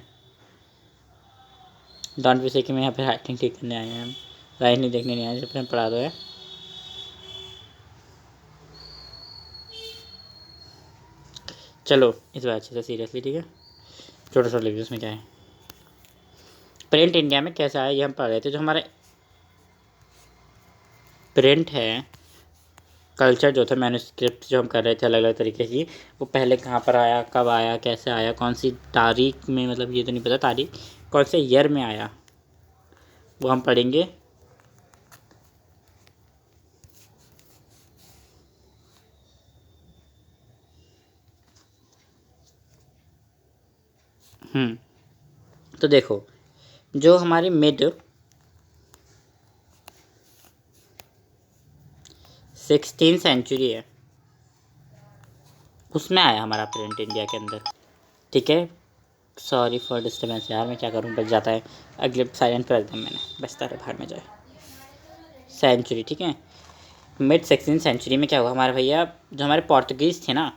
डोंट बी से कि मैं यहाँ पे राइटिंग ठीक करने आए हैं, राइटिंग देखने नहीं आए, जब पढ़ा दो है। चलो इस बार अच्छे से सीरियसली, ठीक है, छोटा सा लिख दो, उसमें क्या है। प्रिंट इंडिया में कैसे आया ये हम पढ़ रहे थे। जो हमारा प्रिंट है, कल्चर जो था, मैन्युस्क्रिप्ट जो हम कर रहे थे अलग अलग तरीके की, वो पहले कहाँ पर आया, कब आया, कैसे आया, कौन सी तारीख में, मतलब ये तो नहीं पता तारीख, कौन से ईयर में आया, वो हम पढ़ेंगे। तो देखो, जो हमारी मिड 16th सेंचुरी है, उसमें आया हमारा प्रिंट इंडिया के अंदर। ठीक है, सॉरी फॉर डिस्टर्बेंस यार, मैं क्या करूँ, बच जाता है, अगले साइलेंट पर रख दिया मैंने, बचता रहे, बाहर में जाए। सेंचुरी, ठीक है, मिड 16th सेंचुरी में क्या हुआ, हमारे भैया जो हमारे पोर्तुगीज़ थे ना,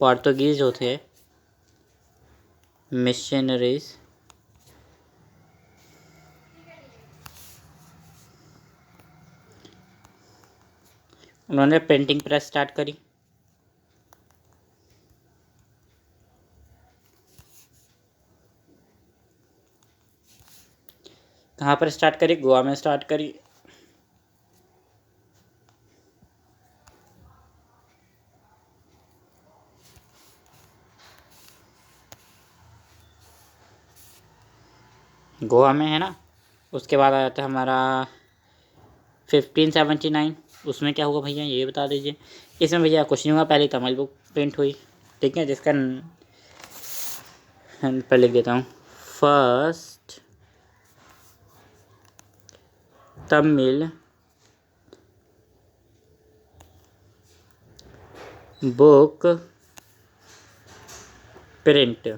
पोर्तुगीज़ जो थे मिशनरीज, उन्होंने प्रिंटिंग प्रेस स्टार्ट करी। कहाँ पर स्टार्ट करी, गोवा में स्टार्ट करी। गोवा में, है ना, उसके बाद आ जाता है हमारा 1579, उसमें क्या हुआ भैया ये बता दीजिए। इसमें भैया कुछ नहीं हुआ, पहले तमिल बुक प्रिंट हुई, ठीक है, जिसका पर लिख देता हूँ, first Tamil book print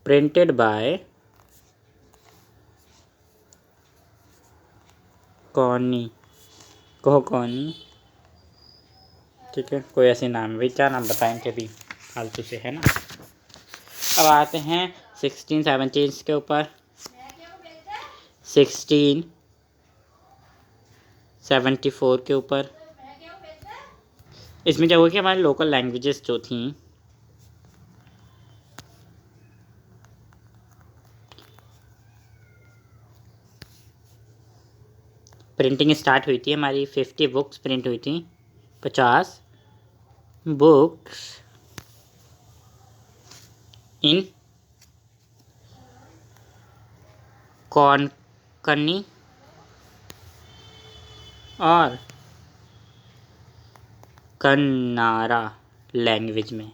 printed by कॉनी कोकोनी, ठीक है, कोई ऐसे नाम है भाई, क्या नाम बताएं इनके भी फालतू से, है ना। अब आते हैं 1617 के ऊपर। 1674 के ऊपर। इसमें क्या हुआ कि हमारी लोकल लैंग्वेजेस जो थी, प्रिंटिंग स्टार्ट हुई थी हमारी। 50 बुक्स प्रिंट हुई थी, 50 बुक्स इन कोंकणी और कन्नारा लैंग्वेज में।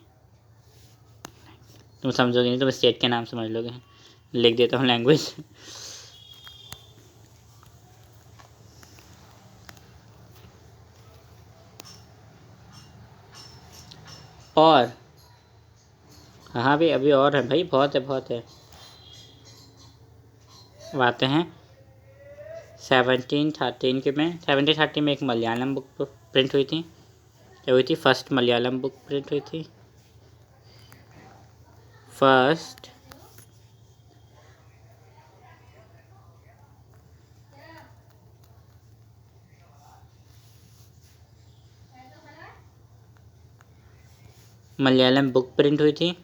तुम समझोगे नहीं, तुम स्टेट के नाम समझ लोगे। लिख देता हूँ लैंग्वेज। और हाँ भाई, अभी और है भाई, बहुत है बहुत है। अब आते हैं 1713 के में। 1713 में एक मलयालम बुक प्रिंट हुई थी। क्या हुई थी? फर्स्ट मलयालम बुक प्रिंट हुई थी। फर्स्ट मलयालम बुक प्रिंट हुई थी।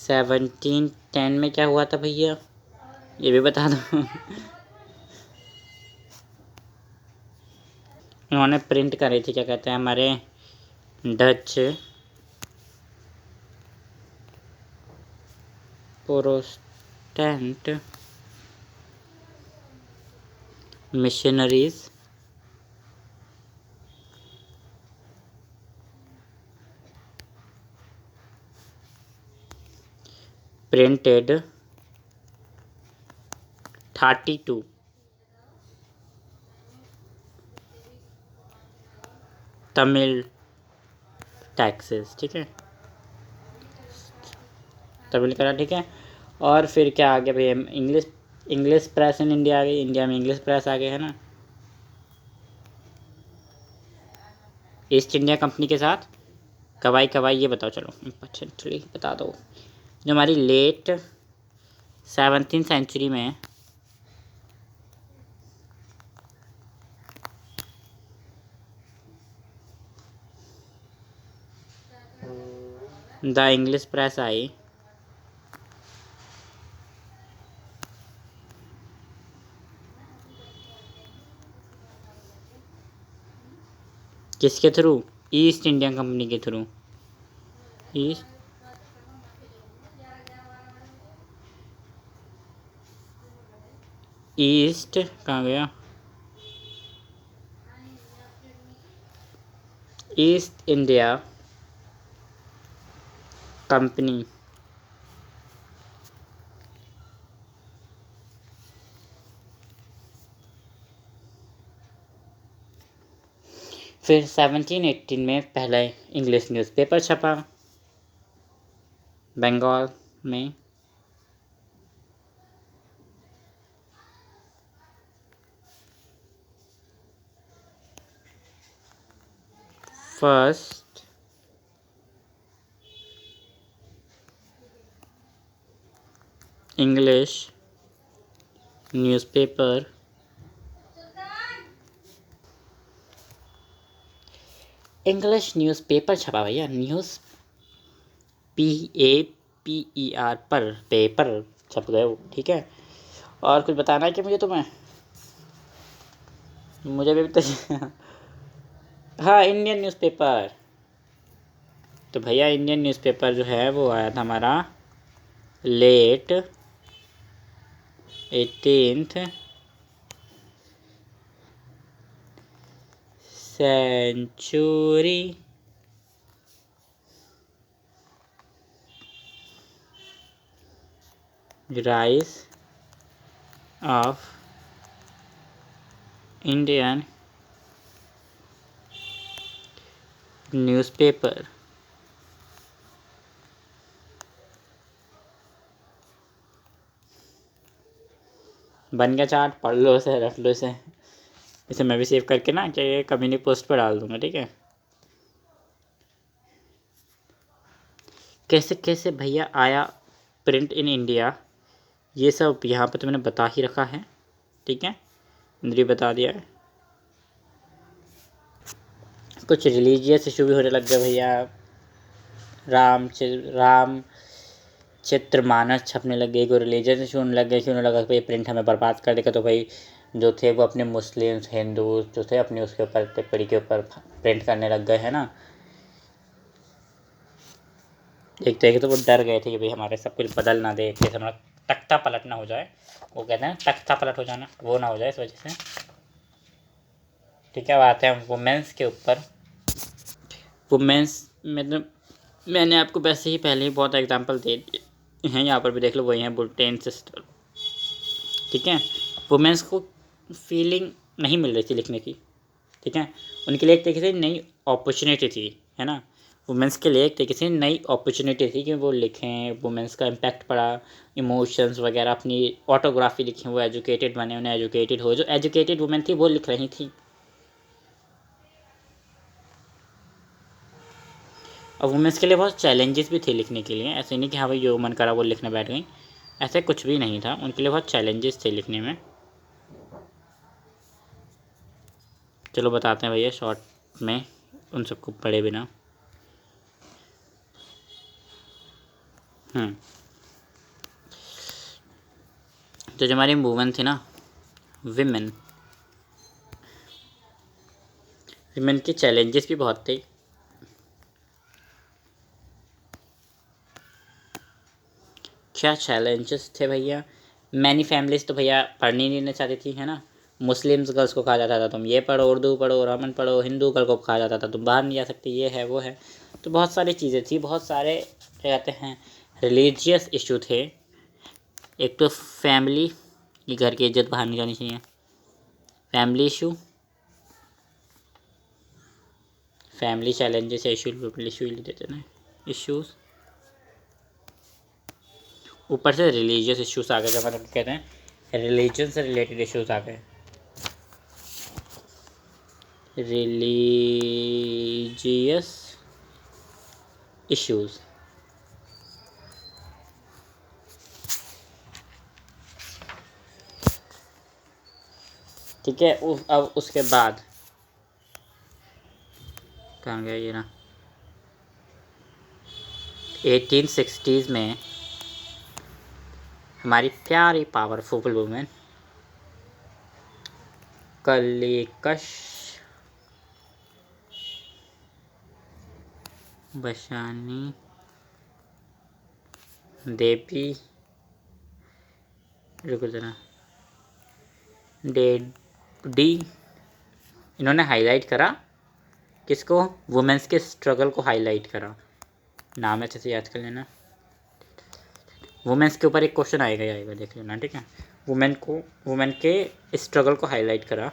1710 में क्या हुआ था भैया, ये भी बता दो। उन्होंने प्रिंट करी थी, क्या कहते हैं, हमारे Dutch Protestant missionaries printed 32 Tamil taxes, ठीक है, तमिल करा, ठीक है। और फिर क्या आ गया भैया, इंग्लिश प्रेस इन इंडिया आ गई। इंडिया में इंग्लिश प्रेस आ गए, है ना। ईस्ट इंडिया कंपनी के साथ कवाई कवाई, ये बताओ, चलो इम्पोर्टेंटली बता दो। जो हमारी लेट 17th सेंचुरी में द इंग्लिश प्रेस आई, किसके थ्रू? ईस्ट इंडिया कंपनी के थ्रू। ईस्ट ईस्ट कहाँ गया? ईस्ट इंडिया कंपनी फिर 1718 में पहला इंग्लिश न्यूज़पेपर छपा बंगाल में। फर्स्ट इंग्लिश न्यूज़पेपर छपा भैया। न्यूज़ PAPER पर पेपर छप गए वो, ठीक है। और कुछ बताना है कि मुझे तुम्हें? मुझे भी तो हाँ, इंडियन न्यूज़पेपर। तो भैया इंडियन न्यूज़पेपर जो है वो आया था हमारा late 18th century rise of Indian newspaper बन गया चार्ट, पढ़ लो इसे, रख लो इसे। इसे मैं भी सेव करके ना कि कम्युनिटी पोस्ट पर डाल दूँगा, ठीक है। कैसे कैसे भैया आया प्रिंट इन इंडिया, ये सब यहाँ पे तो मैंने बता ही रखा है, ठीक है, अंदर ही बता दिया है। कुछ रिलीजियस इशू भी होने लग गए भैया। राम चित्रमानस छपने लग गई, कोई रिलीजियस इशू होने लग गए, क्यों लगा भाई प्रिंट हमें बर्बाद कर देगा। तो भाई जो थे वो अपने मुस्लिम्स हिंदू जो थे अपने उसके ऊपर टिप्पणी के ऊपर प्रिंट करने लग गए, है ना। एक तरीके तो वो डर गए थे कि भाई हमारे सब कुछ बदल ना दे, जैसे हमारा तख्ता पलट ना हो जाए, वो कहते हैं तख्ता पलट हो जाना, वो ना हो जाए इस वजह से, ठीक है। अब आते हैं वुमेंस के ऊपर। वुमेंस मतलब मैंने आपको वैसे ही पहले ही बहुत एग्जांपल दे दिए हैं, यहाँ पर भी देख लो, वही हैं बुल्टेन सिस्टर, ठीक है। वुमेंस को फीलिंग नहीं मिल रही थी लिखने की, ठीक है। उनके लिए एक तरीके से नई अपॉर्चुनिटी थी, है ना। वुमेंस के लिए एक तरीके से नई अपॉर्चुनिटी थी कि वो लिखें, वुमेंस का इम्पैक्ट पड़ा, इमोशंस वगैरह, अपनी ऑटोग्राफी लिखें, वो एजुकेटेड बने, उन्हें एजुकेटेड हो, जो एजुकेटेड वुमेन थी वो लिख रही थी। और वुमेंस के लिए बहुत चैलेंजेस भी थे लिखने के लिए, ऐसे नहीं कि हाँ भाई जो मन करा वो लिखने बैठ गई, ऐसे कुछ भी नहीं था, उनके लिए बहुत चैलेंजेस थे लिखने में। चलो बताते हैं भैया शॉर्ट में उन सबको पढ़े बिना। तो जो हमारी वुमेन थी ना, विमेन के चैलेंजेस भी बहुत थे। क्या चैलेंजेस थे भैया। मैनी फैमिलीज तो भैया पढ़नी नहीं चाहती थी, है ना। मुस्लिम्स गर्ल्स को कहा जाता था तुम ये पढ़ो, उर्दू पढ़ो, रामन पढ़ो, हिंदू गर्ल को कहा जाता था तुम बाहर नहीं जा सकती, ये है वो है। तो बहुत सारी चीज़ें थी, बहुत सारे क्या कहते हैं रिलीजियस इशू थे। एक तो फैमिली कि घर की इज्जत बाहर नहीं जानी चाहिए, फैमिली इशू, फैमिली चैलेंजेस या इशू ले देते ना, इश्यूज़। ऊपर से रिलीजियस इश्यूज आ गए, जब मतलब कहते हैं रिलीजन से रिलेटेड इश्यूज आ गए, रिलीजियस इश्यूज। ठीक है। अब उसके बाद कहाँ गया ये ना, 1860s में हमारी प्यारी पावरफुल वुमेन कलिकश बशानी देवी, रुको जरा, डेडी, इन्होंने हाईलाइट करा किसको, वुमेन्स के स्ट्रगल को हाईलाइट करा। नाम अच्छे से याद कर लेना, वुमेन्स के ऊपर एक क्वेश्चन आएगा ही आएगा, देख लेना, ठीक है। वुमेन के स्ट्रगल को हाईलाइट करा।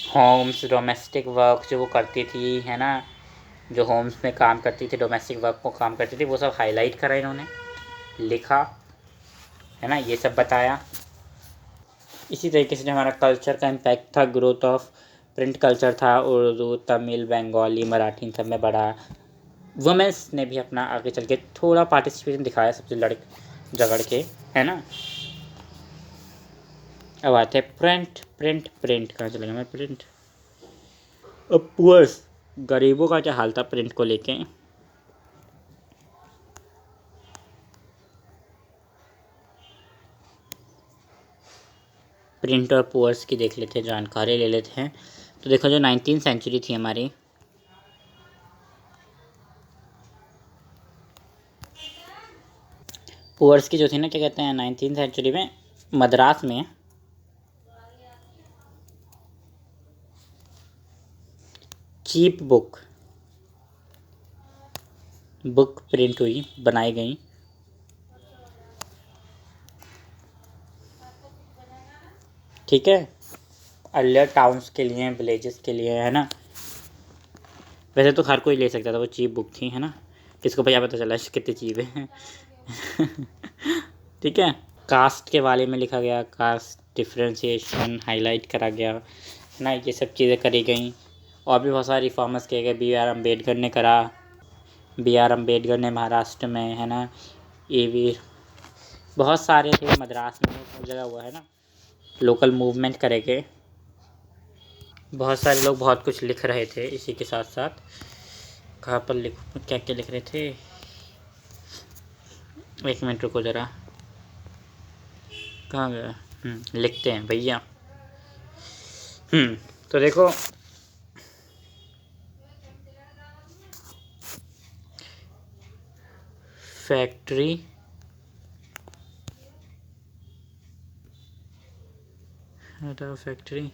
होम्स डोमेस्टिक वर्क जो वो करती थी, है ना, जो होम्स में काम करती थी, डोमेस्टिक वर्क को काम करती थी, वो सब हाईलाइट करा इन्होंने, लिखा, है ना, ये सब बताया। इसी तरीके से जो हमारा कल्चर का इम्पैक्ट था, ग्रोथ ऑफ प्रिंट कल्चर था, उर्दू तमिल बंगाली मराठी इन सब में बढ़ा। वुमेंस ने भी अपना आगे चल के थोड़ा पार्टिसिपेशन दिखाया, सबसे लड़ झगड़ के, है ना। अब आते हैं प्रिंट कहाँ चलेगा मैं, प्रिंट। अब पुअर्स गरीबों का क्या हाल था प्रिंट को लेके। प्रिंट और पुअर्स की देख लेते हैं, जानकारी ले लेते हैं। तो देखो जो 19वीं सेंचुरी थी हमारी, पुअर्स की जो थी ना, क्या कहते हैं 19वीं सेंचुरी में मद्रास में चीप बुक प्रिंट हुई, बनाई गई। ठीक है, अर्लियर टाउन्स के लिए, विलेजेस के लिए, है ना। वैसे तो हर कोई ले सकता था, वो चीप बुक थी, है ना। किसको भैया पता चला कितनी चीज़ें हैं। ठीक है। कास्ट के बारे में लिखा गया, कास्ट डिफ्रेंशिएशन हाईलाइट करा गया ना, ये सब चीज़ें करी गई। और भी बहुत सारे रिफॉर्मर्स किए गए। B.R. अम्बेडकर ने करा, B.R. अम्बेडकर ने महाराष्ट्र में, है ना। ये भी बहुत सारे थे, मद्रास में बहुत जगह हुआ है ना, लोकल मूवमेंट करेंगे। बहुत सारे लोग बहुत कुछ लिख रहे थे इसी के साथ साथ। कहाँ पर लिख, क्या क्या लिख रहे थे, एक मिनट रुको ज़रा, कहाँ गया। लिखते हैं भैया। तो देखो, फैक्ट्री फैक्ट्री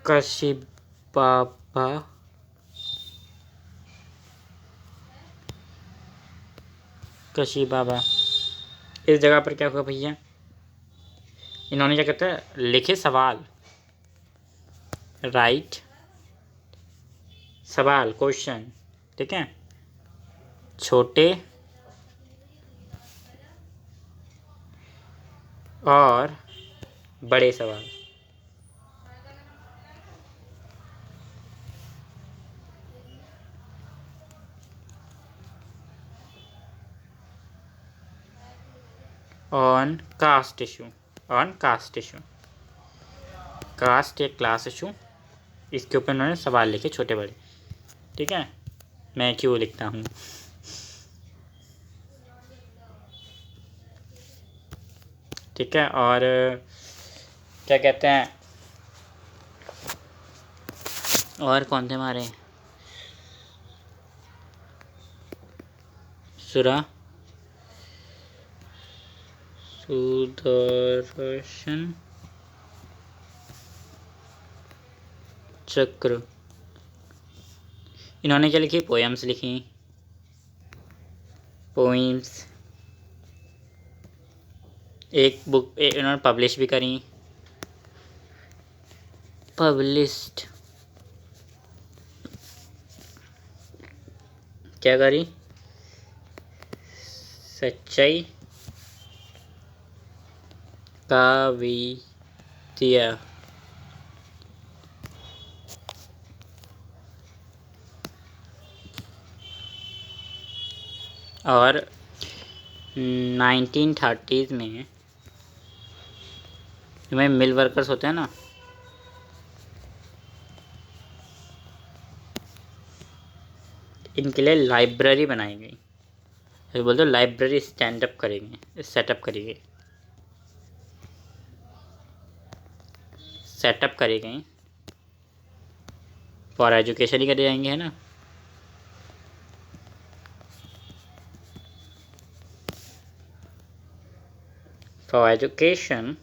कशिबाबा कशिबाबा, इस जगह पर क्या हुआ भैया, इन्होंने क्या कहते हैं, लिखे सवाल, राइट सवाल, क्वेश्चन, ठीक है, छोटे और बड़े सवाल। On caste issue, on caste issue, caste एक क्लास इशू, इसके ऊपर उन्होंने सवाल लिखे छोटे बड़े। ठीक है, मैं क्यों लिखता हूँ। ठीक है, और क्या कहते हैं, और कौन थे हमारे, सुदर्शन चक्र, इन्होंने क्या लिखी, पोएम्स लिखी, पोइम्स, एक बुक इन्होंने पब्लिश भी करी, पब्लिश्ड, क्या करी, सच्चाई कावितिया, और 1930s में में मिल वर्कर्स होते हैं ना, इनके लिए लाइब्रेरी बनाई गई, तो बोलते लाइब्रेरी स्टैंड अप करेंगे, सेटअप करी गई फॉर एजुकेशन ही करे जाएंगे, है ना। फॉर एजुकेशन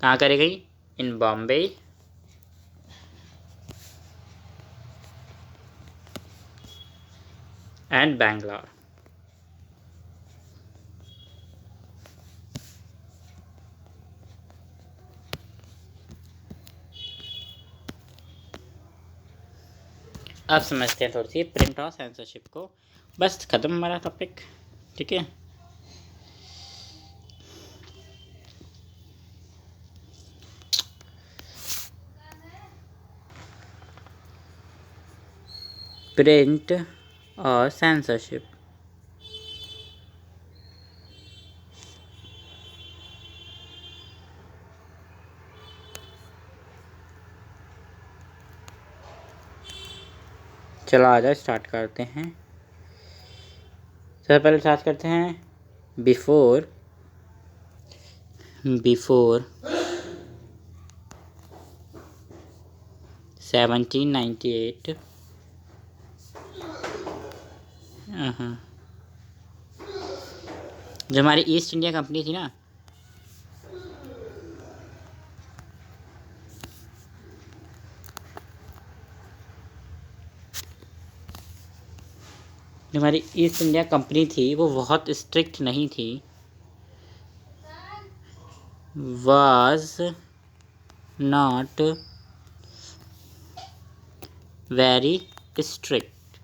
कहाँ करी गई, इन बॉम्बे एंड बैंगलोर। अब समझते हैं थोड़ी सी प्रिंट और सेंसरशिप को। बस ख़त्म हमारा टॉपिक। ठीक है, प्रिंट और सेंसरशिप। चलो आ जाए, स्टार्ट करते हैं। सबसे पहले स्टार्ट करते हैं बिफोर 1798। जो हमारी ईस्ट इंडिया कंपनी थी ना, जो हमारी ईस्ट इंडिया कंपनी थी वो बहुत स्ट्रिक्ट नहीं थी, was not very strict.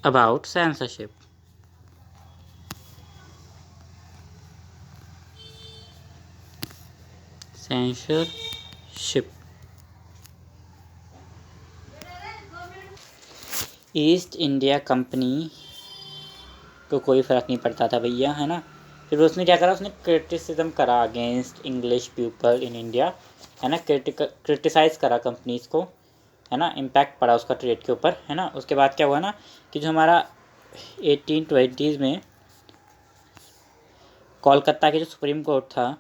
About censorship, censorship. East India company को कोई फ़र्क नहीं पड़ता था भैया, है ना। फिर उसने क्या करा, उसने क्रिटिसिज्म करा against English people in India, है ना। क्रिटिसाइज़ करा कंपनीज़ को, है ना। इम्पैक्ट पड़ा उसका ट्रेड के ऊपर, है ना। उसके बाद क्या हुआ ना कि जो हमारा 1820 में कोलकाता के जो सुप्रीम कोर्ट था,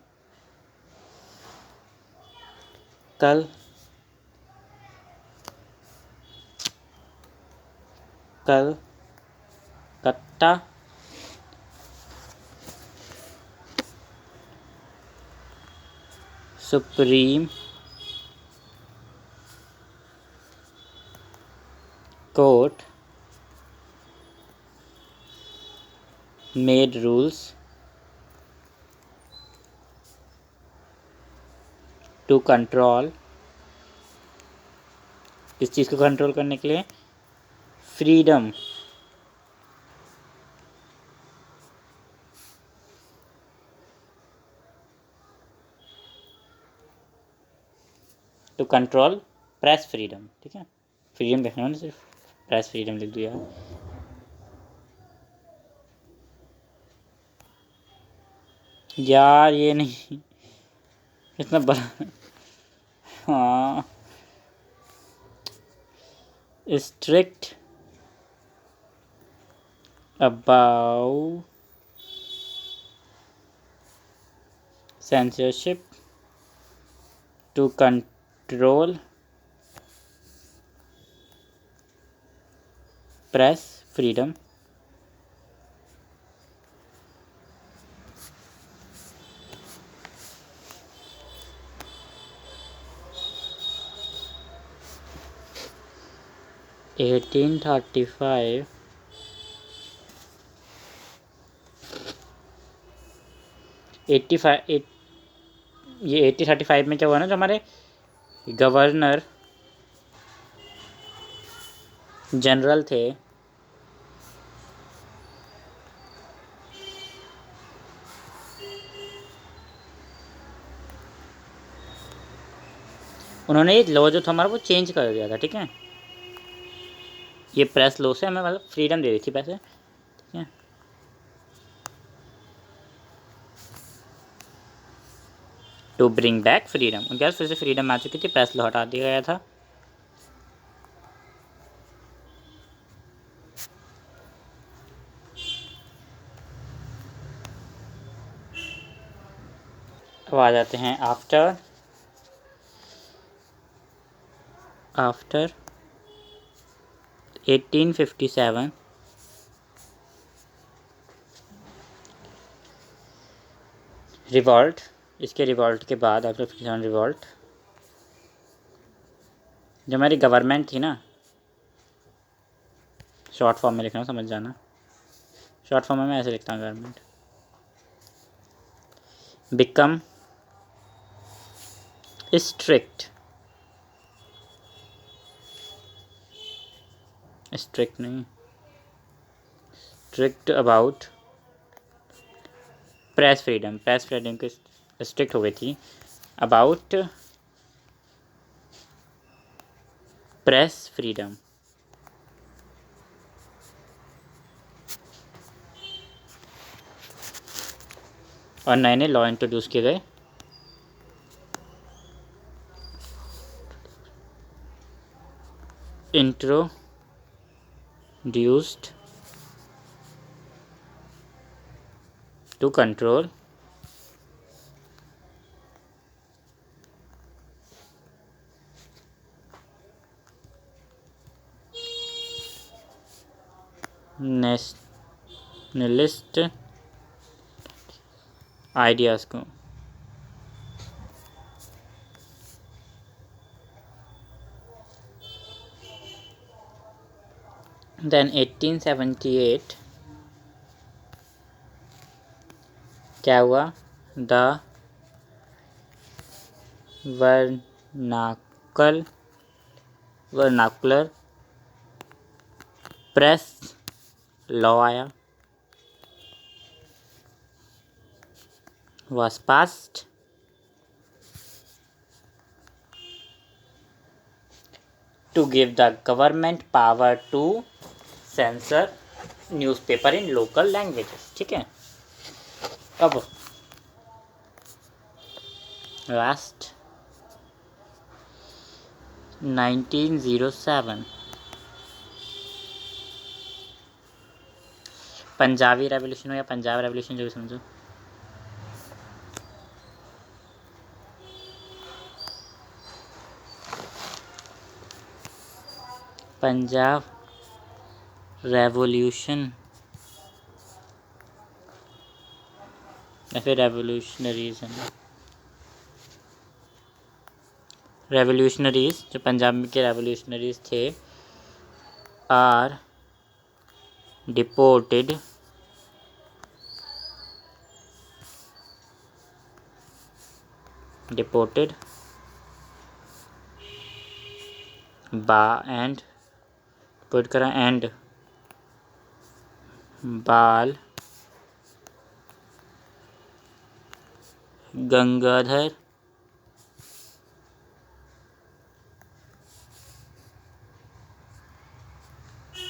Calcutta supreme court made rules to control, इस चीज़ को कंट्रोल करने के लिए, freedom to control press freedom. ठीक है, फ्रीडम देखना ना, सिर्फ प्रेस फ्रीडम लिख दिया। यार ये नहीं, इतना बड़ा। हाँ, strict about censorship to control press freedom, eighteen 35 85 ये 1835 में क्या हुआ ना, जो हमारे गवर्नर जनरल थे, उन्होंने ये लॉ जो था हमारा वो चेंज कर दिया था। ठीक है, ये प्रेस लॉ से हमें मतलब फ्रीडम दे दी थी पैसे। ठीक है, टू ब्रिंग बैक फ्रीडम, उनके पास फिर से फ्रीडम आ चुकी थी, प्रेस लॉ हटा दिया गया था। अब आ जाते हैं आफ्टर 1857 रिवॉल्ट। इसके रिवॉल्ट के बाद आफ्टर 57 रिवॉल्ट, जो हमारी गवर्नमेंट थी ना, शॉर्ट फॉर्म में लिखना, समझ जाना, शॉर्ट फॉर्म में मैं ऐसे लिखता हूँ, गवर्नमेंट बिकम स्ट्रिक्ट, स्ट्रिक्ट नहीं, strict about press freedom, press freedom की स्ट्रिक्ट हो गई थी, अबाउट प्रेस फ्रीडम। और नए नए लॉ इंट्रोड्यूस किए गए, introduced to control nationalist ideas को। देन 1878 क्या हुआ, द वर्नाकुलर प्रेस लॉ आया, was passed to give the government power to censor newspaper in local languages. ठीक है, अब लास्ट 1907 पंजाबी रेवोल्यूशन हो या पंजाब रेवोल्यूशन, जो भी समझो। पंजाब रेवोल्यूशन या फिर रेवोल्यूशनरीज है। रेवोल्यूशनरीज, जो पंजाब के रेवोल्यूशनरीज थे, आर डिपोर्टेड एंड पुट करा एंड बाल Gangadhar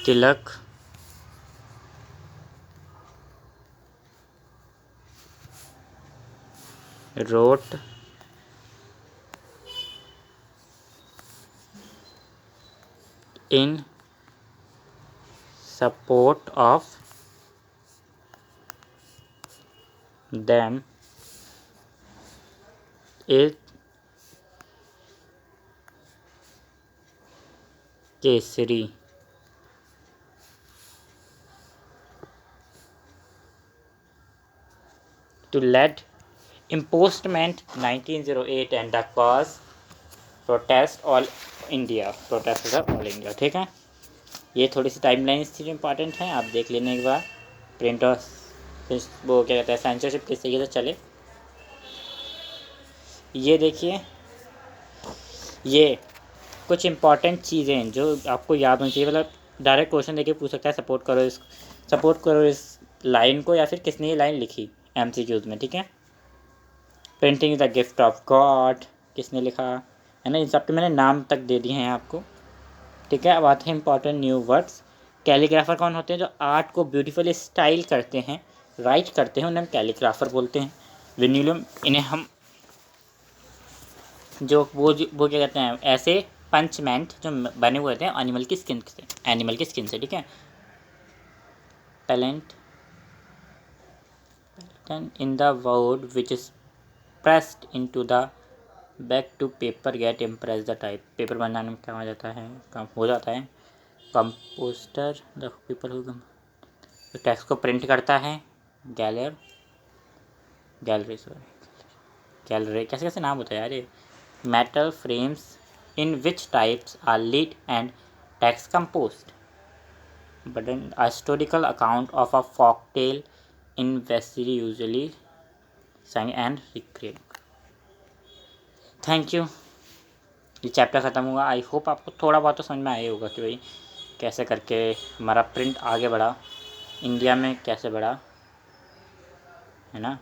Tilak wrote in support of them is Kesari. To lead impostment 1908 and the cause protest all India, protest all India। ठीक है, ये थोड़ी सी टाइमलाइंस थी जो इम्पोर्टेंट हैं, आप देख लेने के बाद प्रिंट और वो क्या कहते हैं सेंसरशिप किस तरीके से चले। ये देखिए, ये कुछ इम्पॉर्टेंट चीज़ें जो आपको याद होनी चाहिए, मतलब डायरेक्ट क्वेश्चन देके पूछ सकता है सपोर्ट करो इस लाइन को, या फिर किसने ये लाइन लिखी MCQs में। ठीक है, printing is the gift of God, किसने लिखा है ना, इन सब के मैंने नाम तक दे दिए हैं आपको। ठीक है, अब आते हैं इंपॉर्टेंट न्यू वर्ड्स। कैलीग्राफर कौन होते हैं? जो आर्ट को ब्यूटीफुली स्टाइल करते हैं, राइट करते हैं, उन्हें हम कैलीग्राफर बोलते हैं। विनिलम, इन्हें हम जो वो क्या कहते हैं, ऐसे पंचमेंट जो बने हुए थे एनिमल की स्किन से। ठीक है, pellet in the word which is pressed into the back to paper get impress the type. Paper बनाने में क्या हो जाता है, काम हो जाता है। Composter the people who text को प्रिंट करता है। गैलरी कैसे कैसे नाम होता है यार ये। Metal frames in which types are lit and text composed, but an historical account of a folktale in Vessery usually sang and recreated। Thank you, ये चैप्टर ख़त्म हुआ। आई होप आपको थोड़ा बहुत तो समझ में आया होगा कि भाई कैसे करके हमारा प्रिंट आगे बढ़ा, इंडिया में कैसे बढ़ा, है ना।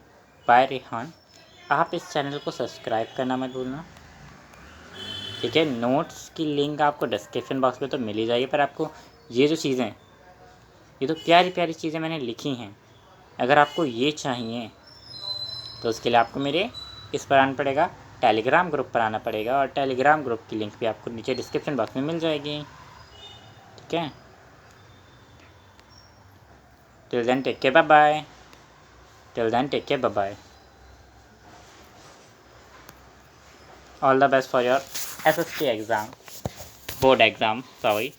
बाय रेहान, आप इस चैनल को सब्सक्राइब करना मत भूलना। ठीक है, नोट्स की लिंक आपको डिस्क्रिप्शन बॉक्स में तो मिल ही जाएगी, पर आपको ये जो चीज़ें, ये तो प्यारी प्यारी चीज़ें मैंने लिखी हैं, अगर आपको ये चाहिए तो उसके लिए आपको मेरे इस पर आना पड़ेगा, टेलीग्राम ग्रुप पर आना पड़ेगा, और टेलीग्राम ग्रुप की लिंक भी आपको नीचे डिस्क्रिप्शन बॉक्स में मिल जाएगी। ठीक है, till then take care, bye bye. All the best for your SST exam, board exam, sorry.